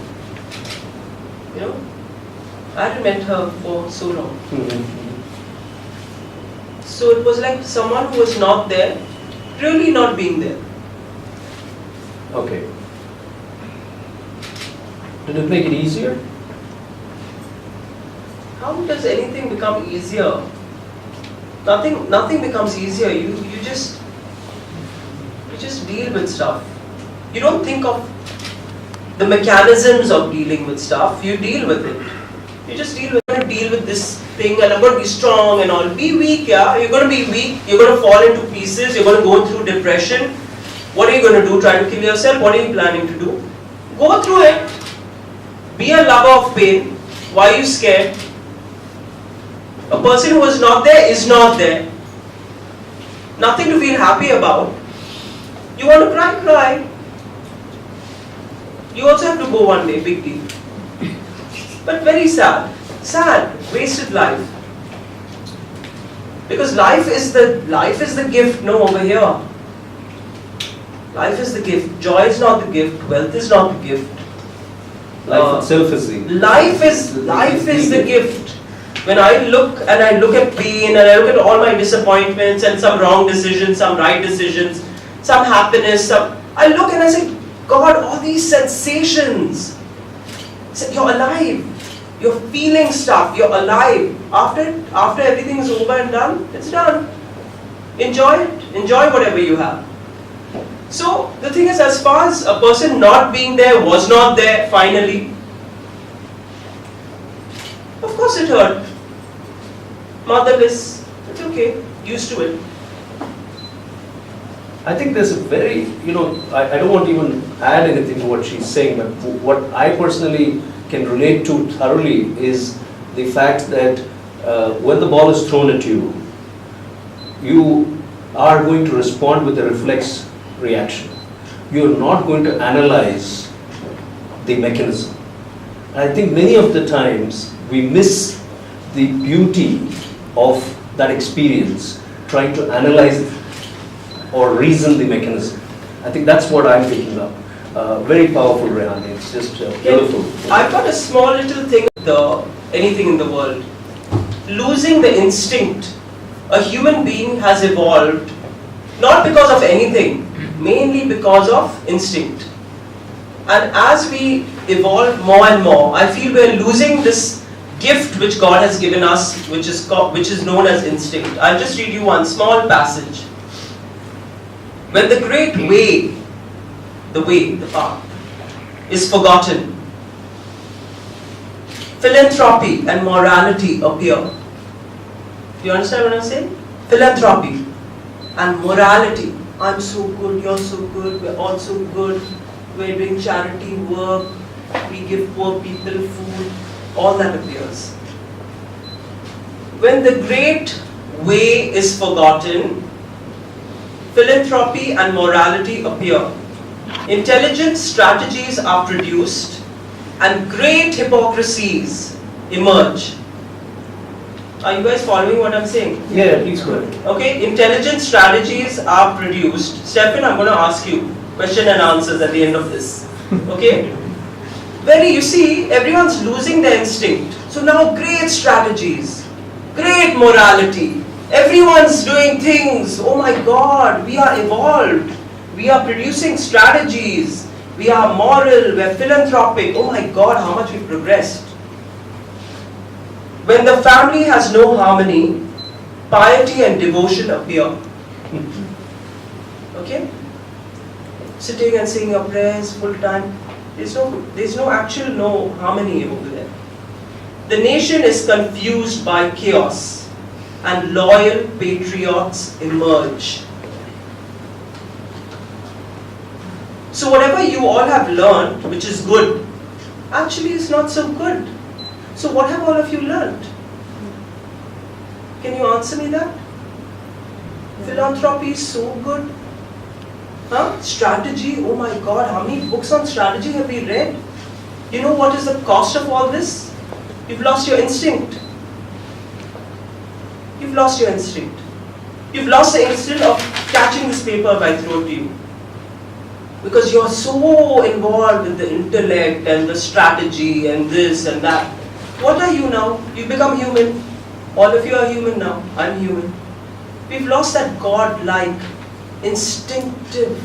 I hadn't met her for so long. So it was like someone who was not there, really not being there. Okay. Did it make it easier? How does anything become easier? Nothing becomes easier. You just deal with stuff. You don't think of the mechanisms of dealing with stuff. You deal with it. You just deal with this thing, and I'm going to be strong and all. Be weak, yeah. You're going to be weak. You're going to fall into pieces. You're going to go through depression. What are you going to do? Try to kill yourself? What are you planning to do? Go through it. Be a lover of pain. Why are you scared? A person who is not there is not there. Nothing to feel happy about. You want to cry? Cry. You also have to go one day, big deal. But very sad. Sad. Wasted life. Because life is the gift, no, over here. Life is the gift. Joy is not the gift. Wealth is not the gift. Life itself is the life is the gift. When I look at pain, and I look at all my disappointments and some wrong decisions, some right decisions, some happiness, I look and I say, God, all these sensations. You're alive. You're feeling stuff. You're alive. After everything is over and done, it's done. Enjoy it. Enjoy whatever you have. So the thing is, as far as a person not being there, was not there finally, of course it hurt. Motherless, it's okay, used to it. I think there's a very, I don't want to even add anything to what she's saying, but what I personally can relate to thoroughly is the fact that when the ball is thrown at you, you are going to respond with a reflex reaction. You are not going to analyze the mechanism. And I think many of the times we miss the beauty of that experience, trying to analyze or reason the mechanism. I think that's what I'm picking up. Very powerful, Rehane. It's just beautiful. I've got a small little thing with anything in the world. Losing the instinct. A human being has evolved not because of anything, mainly because of instinct. And as we evolve more and more, I feel we're losing this gift which God has given us, which is known as instinct. I'll just read you one small passage. When the great way, the path, is forgotten, philanthropy and morality appear. Do you understand what I'm saying? Philanthropy and morality. I'm so good, you're so good, we're all so good, we're doing charity work, we give poor people food, all that appears. When the great way is forgotten, philanthropy and morality appear. Intelligent strategies are produced and great hypocrisies emerge. Are you guys following what I'm saying? Yeah, please go ahead. Okay, intelligent strategies are produced. Stephen, I'm going to ask you question and answers at the end of this. Okay? You see, everyone's losing their instinct. So now great strategies, great morality. Everyone's doing things. Oh my God, we are evolved. We are producing strategies. We are moral, we are philanthropic. Oh my God, how much we've progressed. When the family has no harmony, piety and devotion appear. Okay? Sitting and saying your prayers full time. There's no harmony over there. The nation is confused by chaos, and loyal patriots emerge. So whatever you all have learned, which is good, actually is not so good. So what have all of you learned? Can you answer me that? Philanthropy is so good. Huh? Strategy, oh my God, how many books on strategy have we read? You know what is the cost of all this? You've lost your instinct. You've lost your instinct. You've lost the instinct of catching this paper if I throw it to you. Because you're so involved in the intellect and the strategy and this and that. What are you now? You've become human. All of you are human now. I'm human. We've lost that God-like, instinctive,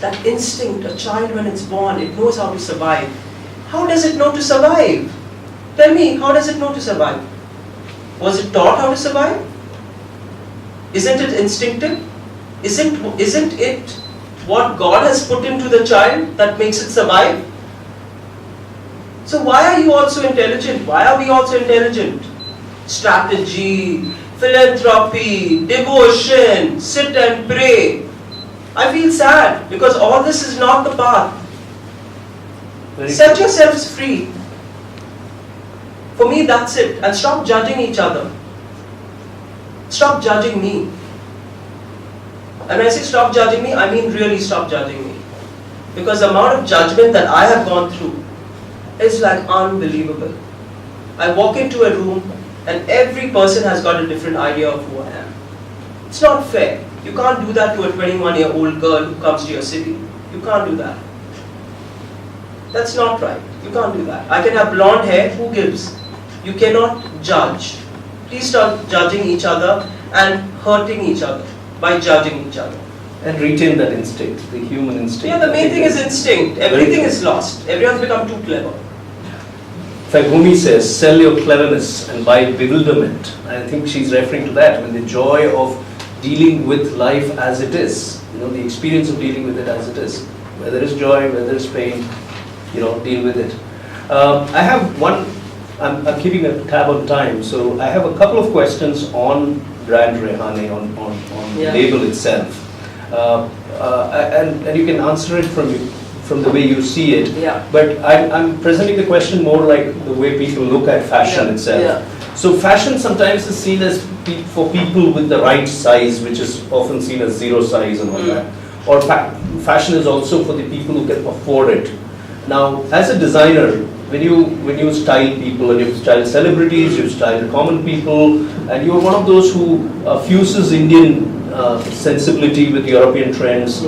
that instinct. A child when it's born, it knows how to survive. How does it know to survive? Tell me, how does it know to survive? Was it taught how to survive? Isn't it instinctive? Isn't it what God has put into the child that makes it survive? So why are you also intelligent? Why are we also intelligent? Strategy, philanthropy, devotion, sit and pray. I feel sad because all this is not the path. Set yourselves free. For me, that's it. And stop judging each other. Stop judging me. And when I say stop judging me, I mean really stop judging me. Because the amount of judgment that I have gone through is like unbelievable. I walk into a room and every person has got a different idea of who I am. It's not fair. You can't do that to a 21-year-old girl who comes to your city. You can't do that. That's not right. You can't do that. I can have blonde hair, who gives? You cannot judge. Please stop judging each other and hurting each other by judging each other. And retain that instinct, the human instinct. Yeah, the main thing is instinct. Everything is lost. Everyone's become too clever. In fact, Bhumi says, sell your cleverness and buy bewilderment. I think she's referring to that, when the joy of dealing with life as it is, the experience of dealing with it as it is. Where there is joy, where there is pain, deal with it. I have one, I'm keeping a tab on time, so I have a couple of questions on brand Rehane, on the label itself. And you can answer it from the way you see it. Yeah. But I'm presenting the question more like the way people look at fashion itself. Yeah. So fashion sometimes is seen as for people with the right size, which is often seen as zero size and all that. Or fashion is also for the people who can afford it. Now, as a designer, when you style people, and you style celebrities, you style common people, and you're one of those who fuses Indian sensibility with European trends.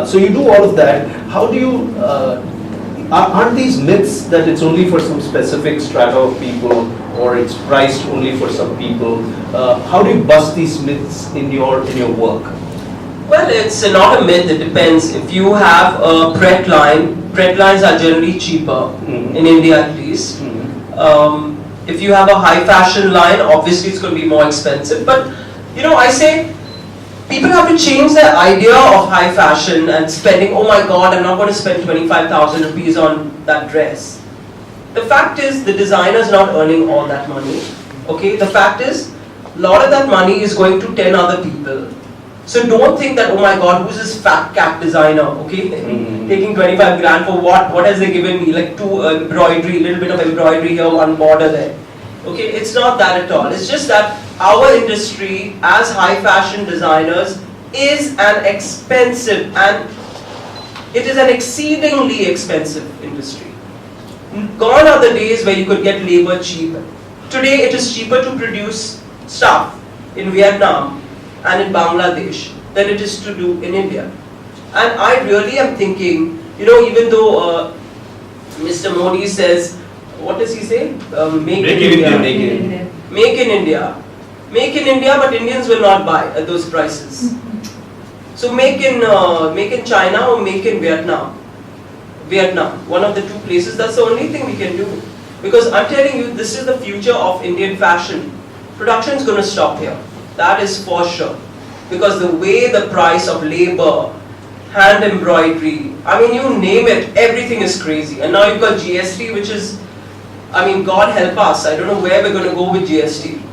So you do all of that. How do you? Aren't these myths that it's only for some specific strata of people, or it's priced only for some people? How do you bust these myths in your work? Well, it's not a myth. It depends. If you have a Pret lines are generally cheaper in India at least. If you have a high fashion line, obviously it's going to be more expensive. But I say people have to change their idea of high fashion and spending. Oh my God, I'm not going to spend 25,000 rupees on that dress. The fact is, the designer is not earning all that money. Okay, the fact is, a lot of that money is going to 10 other people. So don't think that, oh my God, who's this fat cat designer, okay? Taking 25 grand for what? What has they given me? Like two embroidery, little bit of embroidery here, one border there. Okay, it's not that at all. It's just that our industry as high fashion designers is an expensive, and it is an exceedingly expensive industry. Gone are the days where you could get labor cheap. Today it is cheaper to produce stuff in Vietnam and in Bangladesh than it is to do in India. And I really am thinking, even though Mr. Modi says, what does he say? Make in India. Make in India. Make in India, but Indians will not buy at those prices. So make in China or make in Vietnam. Vietnam, one of the two places. That's the only thing we can do. Because I'm telling you, this is the future of Indian fashion. Production is going to stop here. That is for sure. Because the way the price of labor, hand embroidery, I mean, you name it, everything is crazy. And now you've got GST, which is I mean, God help us, I don't know where we're going to go with GST.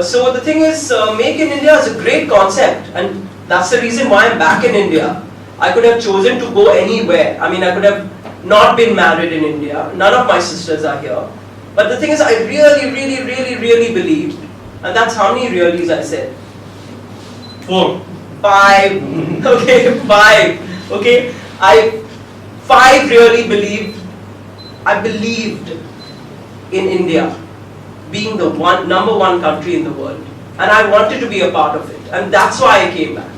So the thing is, Make in India is a great concept, and that's the reason why I'm back in India. I could have chosen to go anywhere. I mean, I could have not been married in India. None of my sisters are here. But the thing is, I really believed, and that's how many reallys I said. 4. 5. Okay, 5. Okay, I 5 really believed. I believed in India being the number one country in the world, and I wanted to be a part of it, and that's why I came back.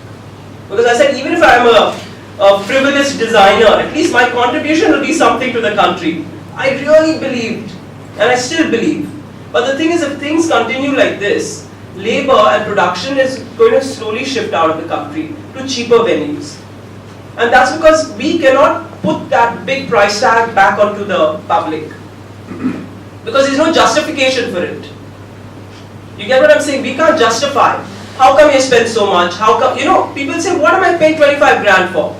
Because I said, even if I'm a frivolous designer, at least my contribution will be something to the country. I really believed, and I still believe. But the thing is, if things continue like this, labor and production is going to slowly shift out of the country to cheaper venues. And that's because we cannot put that big price tag back onto the public. Because there's no justification for it. You get what I'm saying? We can't justify. How come you spend so much? How come, people say, what am I paying 25 grand for?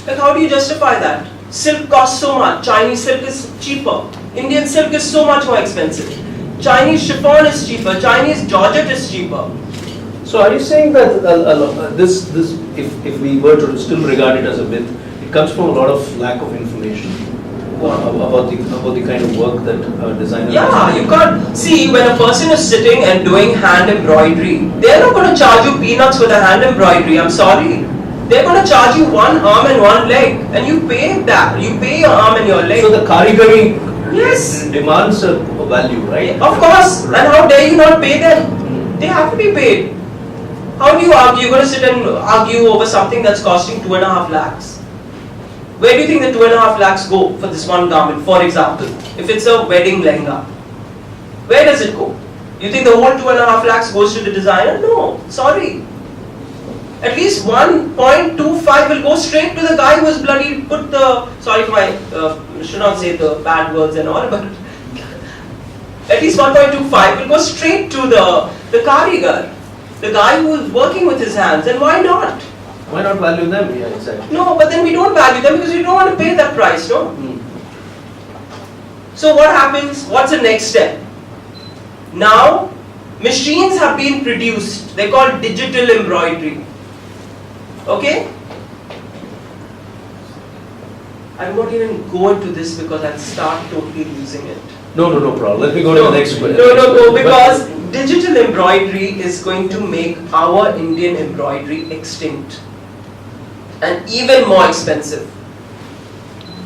Like, how do you justify that? Silk costs so much. Chinese silk is cheaper. Indian silk is so much more expensive. Chinese chiffon is cheaper. Chinese georgette is cheaper. So are you saying that this if we were to still regard it as a myth, it comes from a lot of lack of information about the kind of work that designers? Yeah, you can't see when a person is sitting and doing hand embroidery. They're not going to charge you peanuts for the hand embroidery. I'm sorry. They're going to charge you one arm and one leg, and you pay that. You pay your arm and your leg. So the karigari yes demands a value, right? Of course. And how dare you not pay them? They have to be paid. How do you argue? You're going to sit and argue over something that's costing 2.5 lakhs. Where do you think the 2.5 lakhs go for this one garment, for example? If it's a wedding lehenga, where does it go? You think the whole 2.5 lakhs goes to the designer? No, sorry. At least 1.25 will go straight to the guy who has bloody put the, sorry if I should not say the bad words and all, but at least 1.25 will go straight to the karigar, the guy who is working with his hands. And why not? Why not value them? Yeah, exactly. No, but then we don't value them because we don't want to pay that price, no? So what happens? What's the next step? Now, machines have been produced. They're called digital embroidery. Okay? I won't even go into this because I'll start totally losing it. No problem. Let me go to the next question. No, because digital embroidery is going to make our Indian embroidery extinct and even more expensive.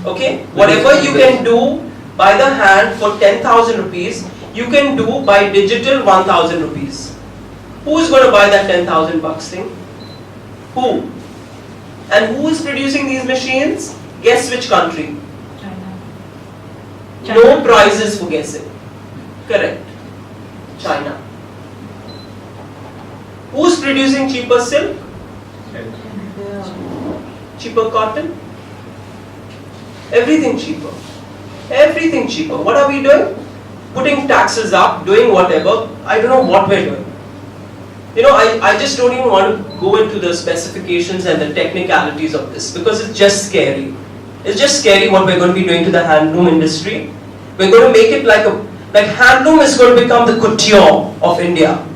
Okay? Whatever you can do by the hand for 10,000 rupees, you can do by digital 1,000 rupees. Who is going to buy that 10,000 bucks thing? Who? And who is producing these machines? Guess which country? China. No prizes for guessing. Correct. China. Who's producing cheaper silk? Cheaper cotton? Everything cheaper. Everything cheaper. What are we doing? Putting taxes up, doing whatever. I don't know what we're doing. I just don't even want to go into the specifications and the technicalities of this because it's just scary. It's just scary what we're going to be doing to the handloom industry. We're going to make it like handloom is going to become the couture of India.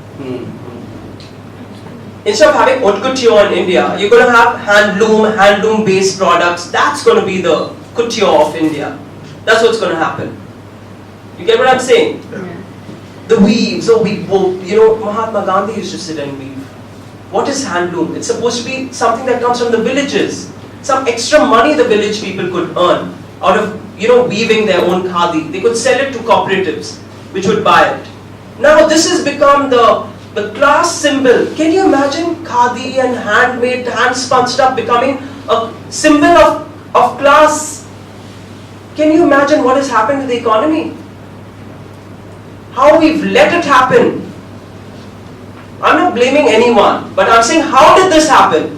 Instead of having haute couture in India, you're going to have handloom based products. That's going to be the couture of India. That's what's going to happen. You get what I'm saying? Yeah. The weaves, Mahatma Gandhi used to sit and weave. What is handloom? It's supposed to be something that comes from the villages. Some extra money the village people could earn out of, weaving their own khadi. They could sell it to cooperatives, which would buy it. Now this has become the class symbol. Can you imagine khadi and handmade, hand-spun stuff becoming a symbol of class? Can you imagine what has happened to the economy? How we've let it happen. I'm not blaming anyone, but I'm saying, how did this happen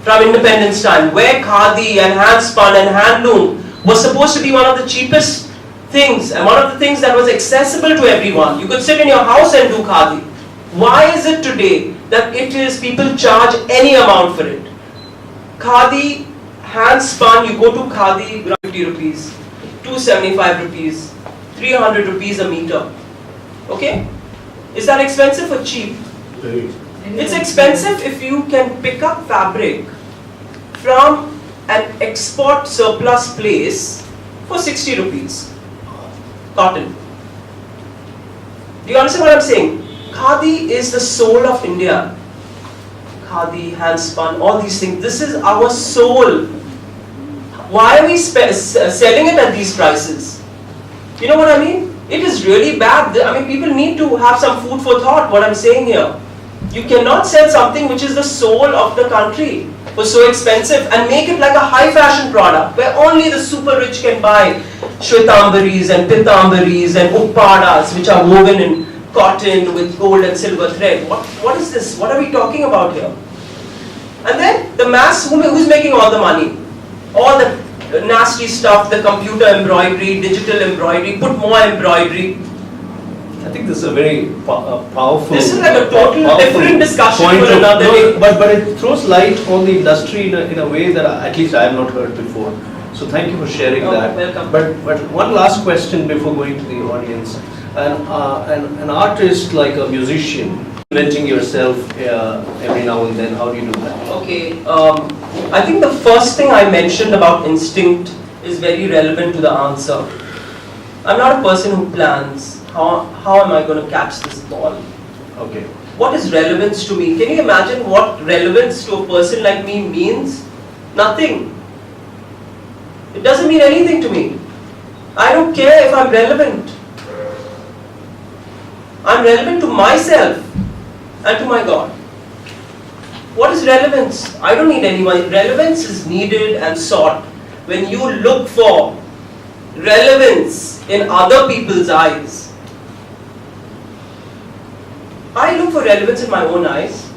from independence time, where khadi and hand-spun and handloom was supposed to be one of the cheapest things and one of the things that was accessible to everyone. You could sit in your house and do khadi. Why is it today that people charge any amount for it? Khadi, hand-spun, you go to khadi, 50 rupees. 275 rupees, 300 rupees a meter. Okay? Is that expensive or cheap? Very. It's expensive if you can pick up fabric from an export surplus place for 60 rupees. Cotton. Do you understand what I'm saying? Khadi is the soul of India. Khadi, handspun, all these things. This is our soul. Why are we selling it at these prices? You know what I mean? It is really bad. I mean, people need to have some food for thought, what I'm saying here. You cannot sell something which is the soul of the country for so expensive and make it like a high fashion product where only the super rich can buy shwetambaris and pitambaris and uppadas which are woven in cotton with gold and silver thread. What is this? What are we talking about here? And then the mass, who's making all the money? All the nasty stuff, the computer embroidery, digital embroidery, put more embroidery. I think this is a very powerful. This is like a total powerful different discussion point for of- another no, day. But it throws light on the industry in a way that at least I have not heard before. So thank you for sharing Oh, that. welcome. But one last question before going to the audience. An artist like a musician, inventing yourself every now and then, how do you do that? Okay, I think the first thing I mentioned about instinct is very relevant to the answer. I'm not a person who plans. How am I going to catch this ball? Okay. What is relevance to me? Can you imagine what relevance to a person like me means? Nothing. It doesn't mean anything to me. I don't care if I'm relevant. I'm relevant to myself and to my God. What is relevance? I don't need anyone. Relevance is needed and sought when you look for relevance in other people's eyes. I look for relevance in my own eyes.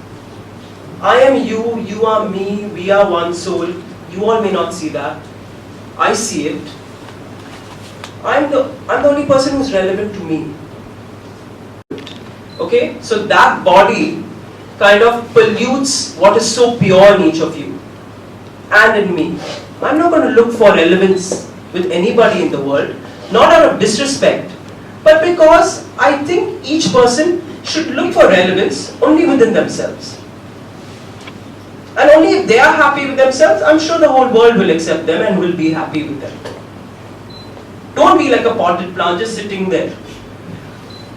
I am you, you are me, we are one soul. You all may not see that. I see it. I'm the only person who's relevant to me. Okay? So that body kind of pollutes what is so pure in each of you and in me. I'm not going to look for relevance with anybody in the world, not out of disrespect, but because I think each person should look for relevance only within themselves. And only if they are happy with themselves, I'm sure the whole world will accept them and will be happy with them. Don't be like a potted plant just sitting there.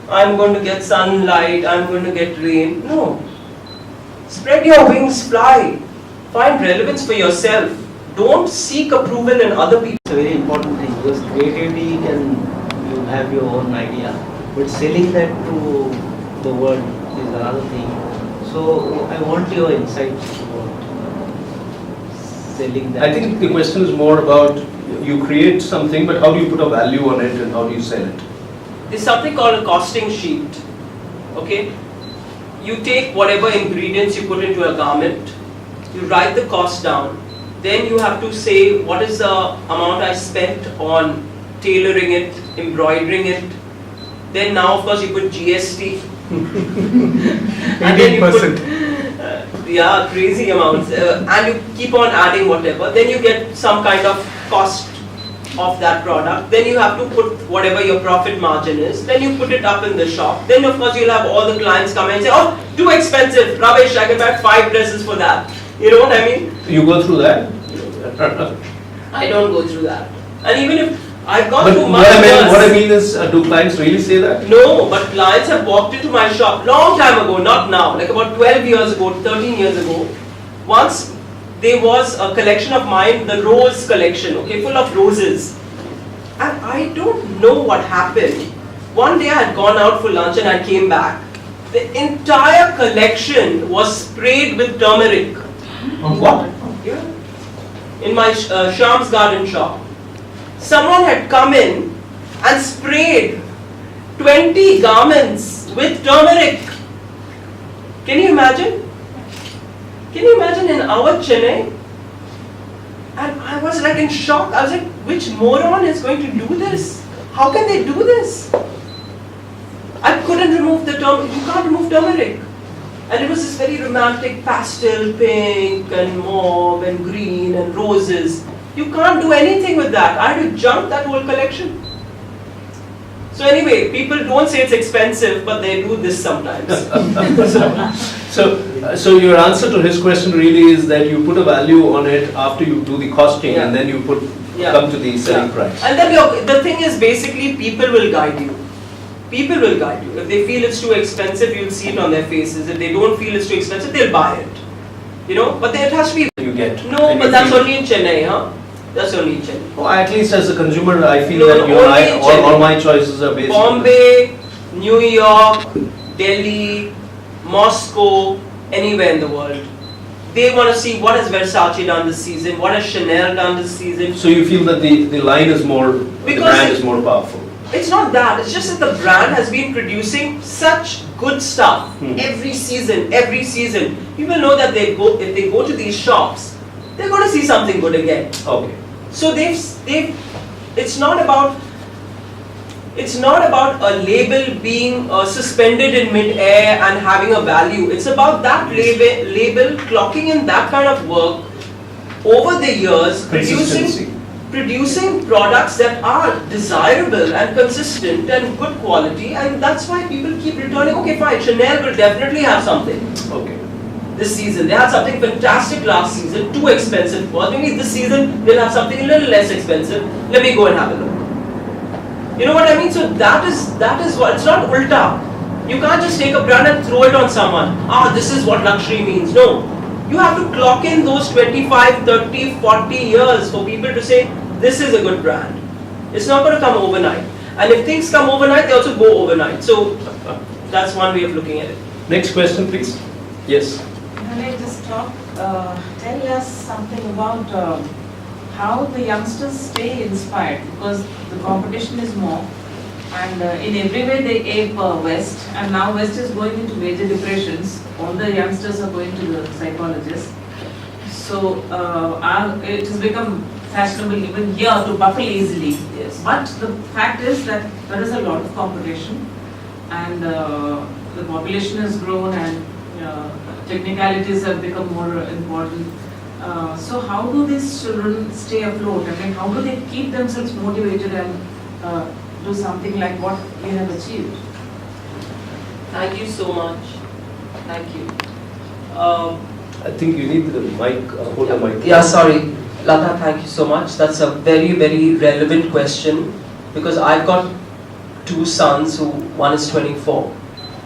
I'm going to get sunlight, I'm going to get rain. No. Spread your wings, fly. Find relevance for yourself. Don't seek approval in other people. It's a very important thing because creativity you have your own idea, but selling that to the world is another thing. So I want your insights about selling that. I think the question is more about you create something, but how do you put a value on it and how do you sell it? There's something called a costing sheet. Okay? You take whatever ingredients you put into a garment, you write the cost down, then you have to say what is the amount I spent on tailoring it, embroidering it. Then now of course you put GST. And then you put yeah, crazy amounts, and you keep on adding whatever. Then you get some kind of cost of that product. Then you have to put whatever your profit margin is. Then you put it up in the shop. Then of course you'll have all the clients come and say, "Oh, too expensive, rubbish! I can buy 5 dresses for that." You know what I mean? You go through that? I don't go through that. And even if I've gone But through much worse. what I mean is, do clients really say that? No, but clients have walked into my shop long time ago, not now, like about 12 years ago, 13 years ago. Once there was a collection of mine, the rose collection, okay, full of roses. And I don't know what happened. One day I had gone out for lunch and I came back. The entire collection was sprayed with turmeric. What? Yeah. In my Sham's garden shop. Someone had come in and sprayed 20 garments with turmeric. Can you imagine? Can you imagine in our Chennai? And I was like in shock. I was like, which moron is going to do this? How can they do this? I couldn't remove the turmeric. You can't remove turmeric. And it was this very romantic pastel pink and mauve and green and roses. You can't do anything with that. I had to junk that whole collection. So anyway, people don't say it's expensive, but they do this sometimes. So your answer to his question really is that you put a value on it after you do the costing, Yeah. and then you Yeah. come to the selling price. And then the thing is, basically, people will guide you. People will guide you. If they feel it's too expensive, you'll see it on their faces. If they don't feel it's too expensive, they'll buy it. You know, but it has to be. You get. No, and but you that's feel- only in Chennai, huh? That's only in Chennai. Oh, at least as a consumer, I feel No, that only in all Chennai. my choices are based on Bombay, New York, Delhi, Moscow, anywhere in the world. They want to see what has Versace done this season, what has Chanel done this season. So you feel that the line is more, the Because brand it- is more powerful. It's not that, it's just that the brand has been producing such good stuff every season, every season. People know that if they go to these shops, they're going to see something good again. Okay. So it's not about a label being suspended in mid-air and having a value. It's about that label clocking in that kind of work over the years, Consistency. producing products that are desirable and consistent and good quality, and that's why people keep returning. Okay, fine, Chanel will definitely have something Okay. this season. They had something fantastic last season, too expensive for us. Maybe this season they'll have something a little less expensive. Let me go and have a look. You know what I mean? So that is what, it's not ulta. You can't just take a brand and throw it on someone. This is what luxury means. No. You have to clock in those 25, 30, 40 years for people to say, this is a good brand. It's not going to come overnight. And if things come overnight, they also go overnight. So that's one way of looking at it. Next question, please. Yes. Can I just tell us something about how the youngsters stay inspired, because the competition is more, and in every way they ape West, and now West is going into major depressions. All the youngsters are going to the psychologist. So it has become fashionable even here to buckle easily. Yes. But the fact is that there is a lot of competition, and the population has grown, and technicalities have become more important. So how do these children stay afloat? I mean, how do they keep themselves motivated and do something like what you have achieved? Thank you so much. Thank you. I think you need the mic, hold the mic. Yeah, sorry. Lata, thank you so much. That's a very, very relevant question, because I've got two sons who, one is 24,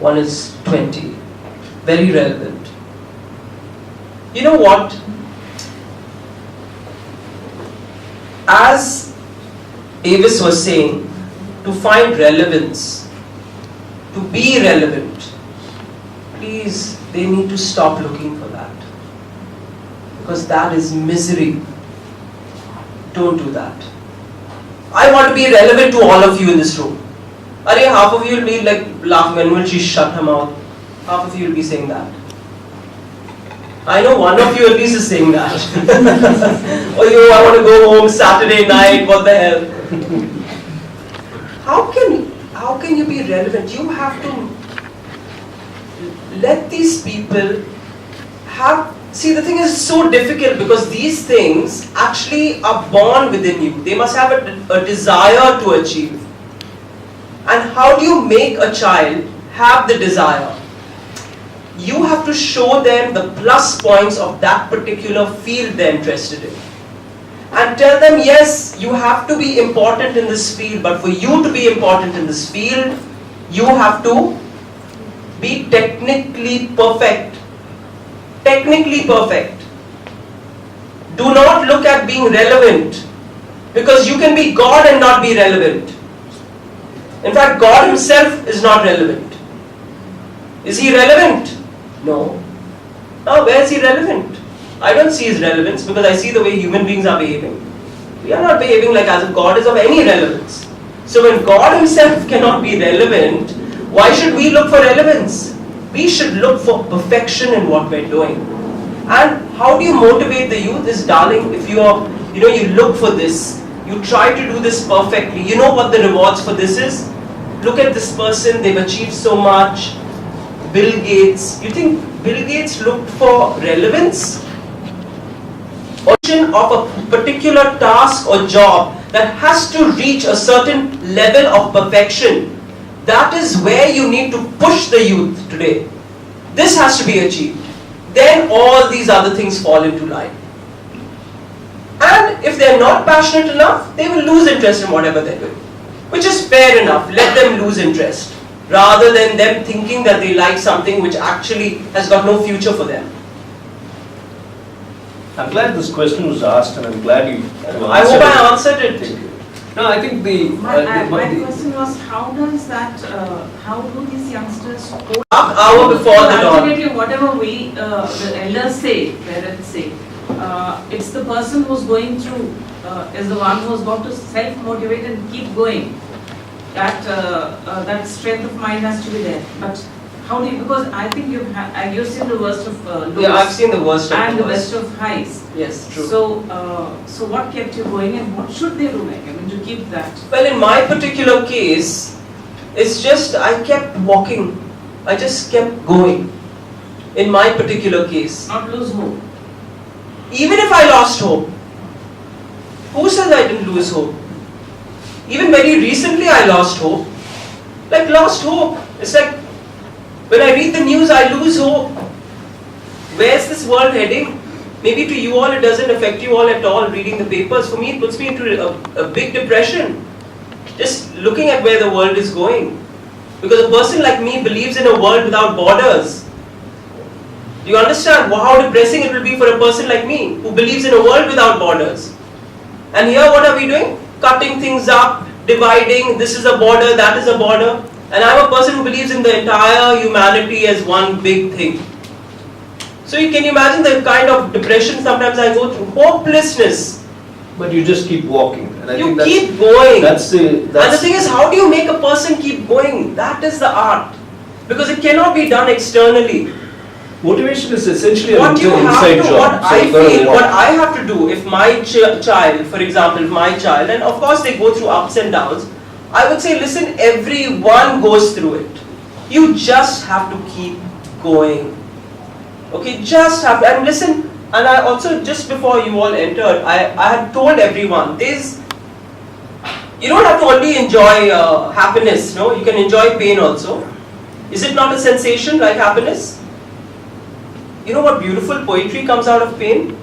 one is 20. Very relevant. You know what? As Avis was saying, to find relevance, to be relevant, please, they need to stop looking for that. Because that is misery. Don't do that. I want to be relevant to all of you in this room. Arey, half of you will be like laughing, when will she shut her mouth? Half of you will be saying that. I know one of you at least is saying that. Oh, yo, I want to go home Saturday night, what the hell? How can you be relevant? You have to let these people have. See, the thing is so difficult because these things actually are born within you. They must have a desire to achieve. And how do you make a child have the desire? You have to show them the plus points of that particular field they're interested in. And tell them, yes, you have to be important in this field, but for you to be important in this field, you have to be technically perfect. Technically perfect. Do not look at being relevant, because you can be God and not be relevant. In fact, God himself is not relevant. Is he relevant? No. Now, where is he relevant? I don't see his relevance because I see the way human beings are behaving. We are not behaving like as if God is of any relevance. So when God himself cannot be relevant, why should we look for relevance? We should look for perfection in what we're doing. And how do you motivate the youth is, darling, if you look for this, you try to do this perfectly. You know what the rewards for this is? Look at this person, they've achieved so much. Bill Gates. You think Bill Gates looked for relevance? of a particular task or job that has to reach a certain level of perfection. That is where you need to push the youth today. This has to be achieved. Then all these other things fall into line. And if they're not passionate enough, they will lose interest in whatever they're doing. Which is fair enough. Let them lose interest. Rather than them thinking that they like something which actually has got no future for them. I'm glad this question was asked, and I'm glad you I hope I answered it. No, I think My question was, how does that, how do these youngsters cope? Hour before the dawn. Ultimately, whatever we, the elders say, parents say, it's the person who's going through, is the one who's got to self-motivate and keep going. That strength of mind has to be there. But how do you, because I think you've seen the worst of lows. Yeah, I've seen the worst of and the the worst. best of highs. Yes, true. So what kept you going, and what should they do, like, I mean, to keep that? Well, in my particular case, it's just I kept walking. I just kept going. In my particular case. Not lose hope. Even if I lost hope. Who says I didn't lose hope? Even very recently I lost hope. Like lost hope. It's like when I read the news I lose hope. Where's this world heading? Maybe to you all it doesn't affect you all at all reading the papers. For me it puts me into a big depression. Just looking at where the world is going. Because a person like me believes in a world without borders. Do you understand how depressing it will be for a person like me who believes in a world without borders? And here what are we doing? Cutting things up, dividing, this is a border, that is a border. And I'm a person who believes in the entire humanity as one big thing. So you can imagine the kind of depression sometimes I go through, hopelessness. But you just keep walking. And I You think keep going. And the thing is, how do you make a person keep going? That is the art. Because it cannot be done externally. Motivation is essentially What an you have inside to, job. what So I you've got to feel, walk. what I have to do, if my child, for example, my child, and of course they go through ups and downs, I would say, listen, everyone goes through it. You just have to keep going. Okay, just have to, and listen, and I also, just before you all entered, I had told everyone, you don't have to only enjoy happiness, no? You can enjoy pain also. Is it not a sensation like happiness? You know what beautiful poetry comes out of pain?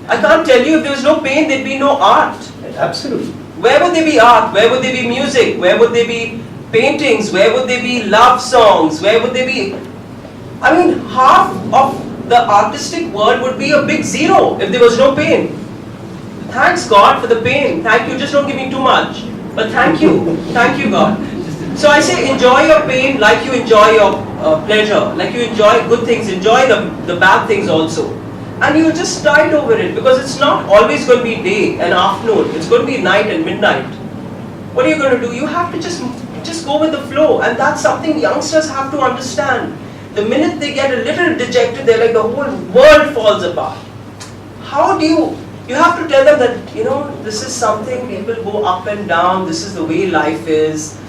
I can't tell you, if there was no pain, there'd be no art. Absolutely. Where would there be art? Where would there be music? Where would there be paintings? Where would there be love songs? Where would there be... I mean, half of the artistic world would be a big zero if there was no pain. Thanks God for the pain. Thank you. Just don't give me too much. But thank you. Thank you, God. So I say enjoy your pain like you enjoy your pleasure. Like you enjoy good things. Enjoy the bad things also. And you just tide over it, because it's not always going to be day and afternoon. It's going to be night and midnight. What are you going to do? You have to just go with the flow. And that's something youngsters have to understand. The minute they get a little dejected, they're like the whole world falls apart. How do you have to tell them that, you know, this is something, people go up and down, this is the way life is.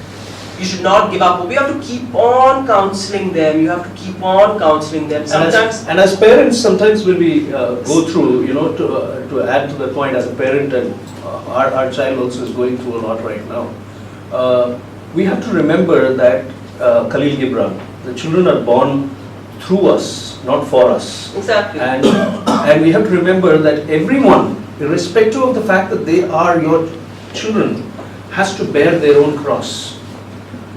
You should not give up. We have to keep on counseling them. You have to keep on counseling them. Sometimes, and as parents, sometimes when we go through, you know, to add to the point, as a parent, and our child also is going through a lot right now, we have to remember that Khalil Gibran, the children are born through us, not for us. exactly. And we have to remember that everyone, irrespective of the fact that they are your children, has to bear their own cross.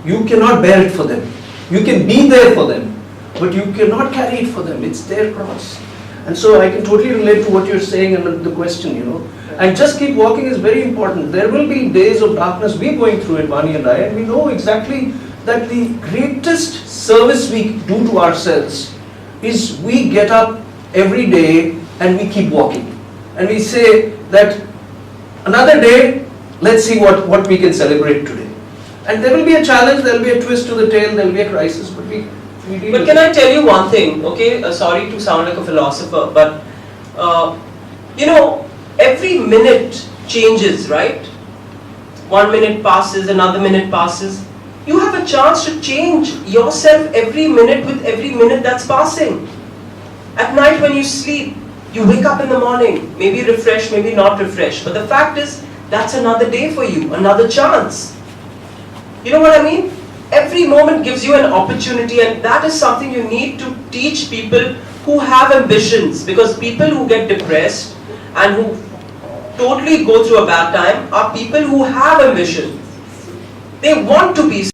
You cannot bear it for them. You can be there for them, but you cannot carry it for them. It's their cross. And so I can totally relate to what you're saying and the question, you know. And just keep walking is very important. There will be days of darkness. We're going through it, Vani and I, and we know exactly that the greatest service we do to ourselves is we get up every day and we keep walking. And we say that another day, let's see what we can celebrate today. And there will be a challenge, there will be a twist to the tail, there will be a crisis, but we deal But with can it. I tell you one thing, okay? Sorry to sound like a philosopher, but you know, every minute changes, right? 1 minute passes, another minute passes. You have a chance to change yourself every minute with every minute that's passing. At night when you sleep, You wake up in the morning, maybe refreshed, maybe not refreshed, but the fact is, that's another day for you, another chance. You know what I mean? Every moment gives you an opportunity, and that is something you need to teach people who have ambitions, because people who get depressed and who totally go through a bad time are people who have ambition. They want to be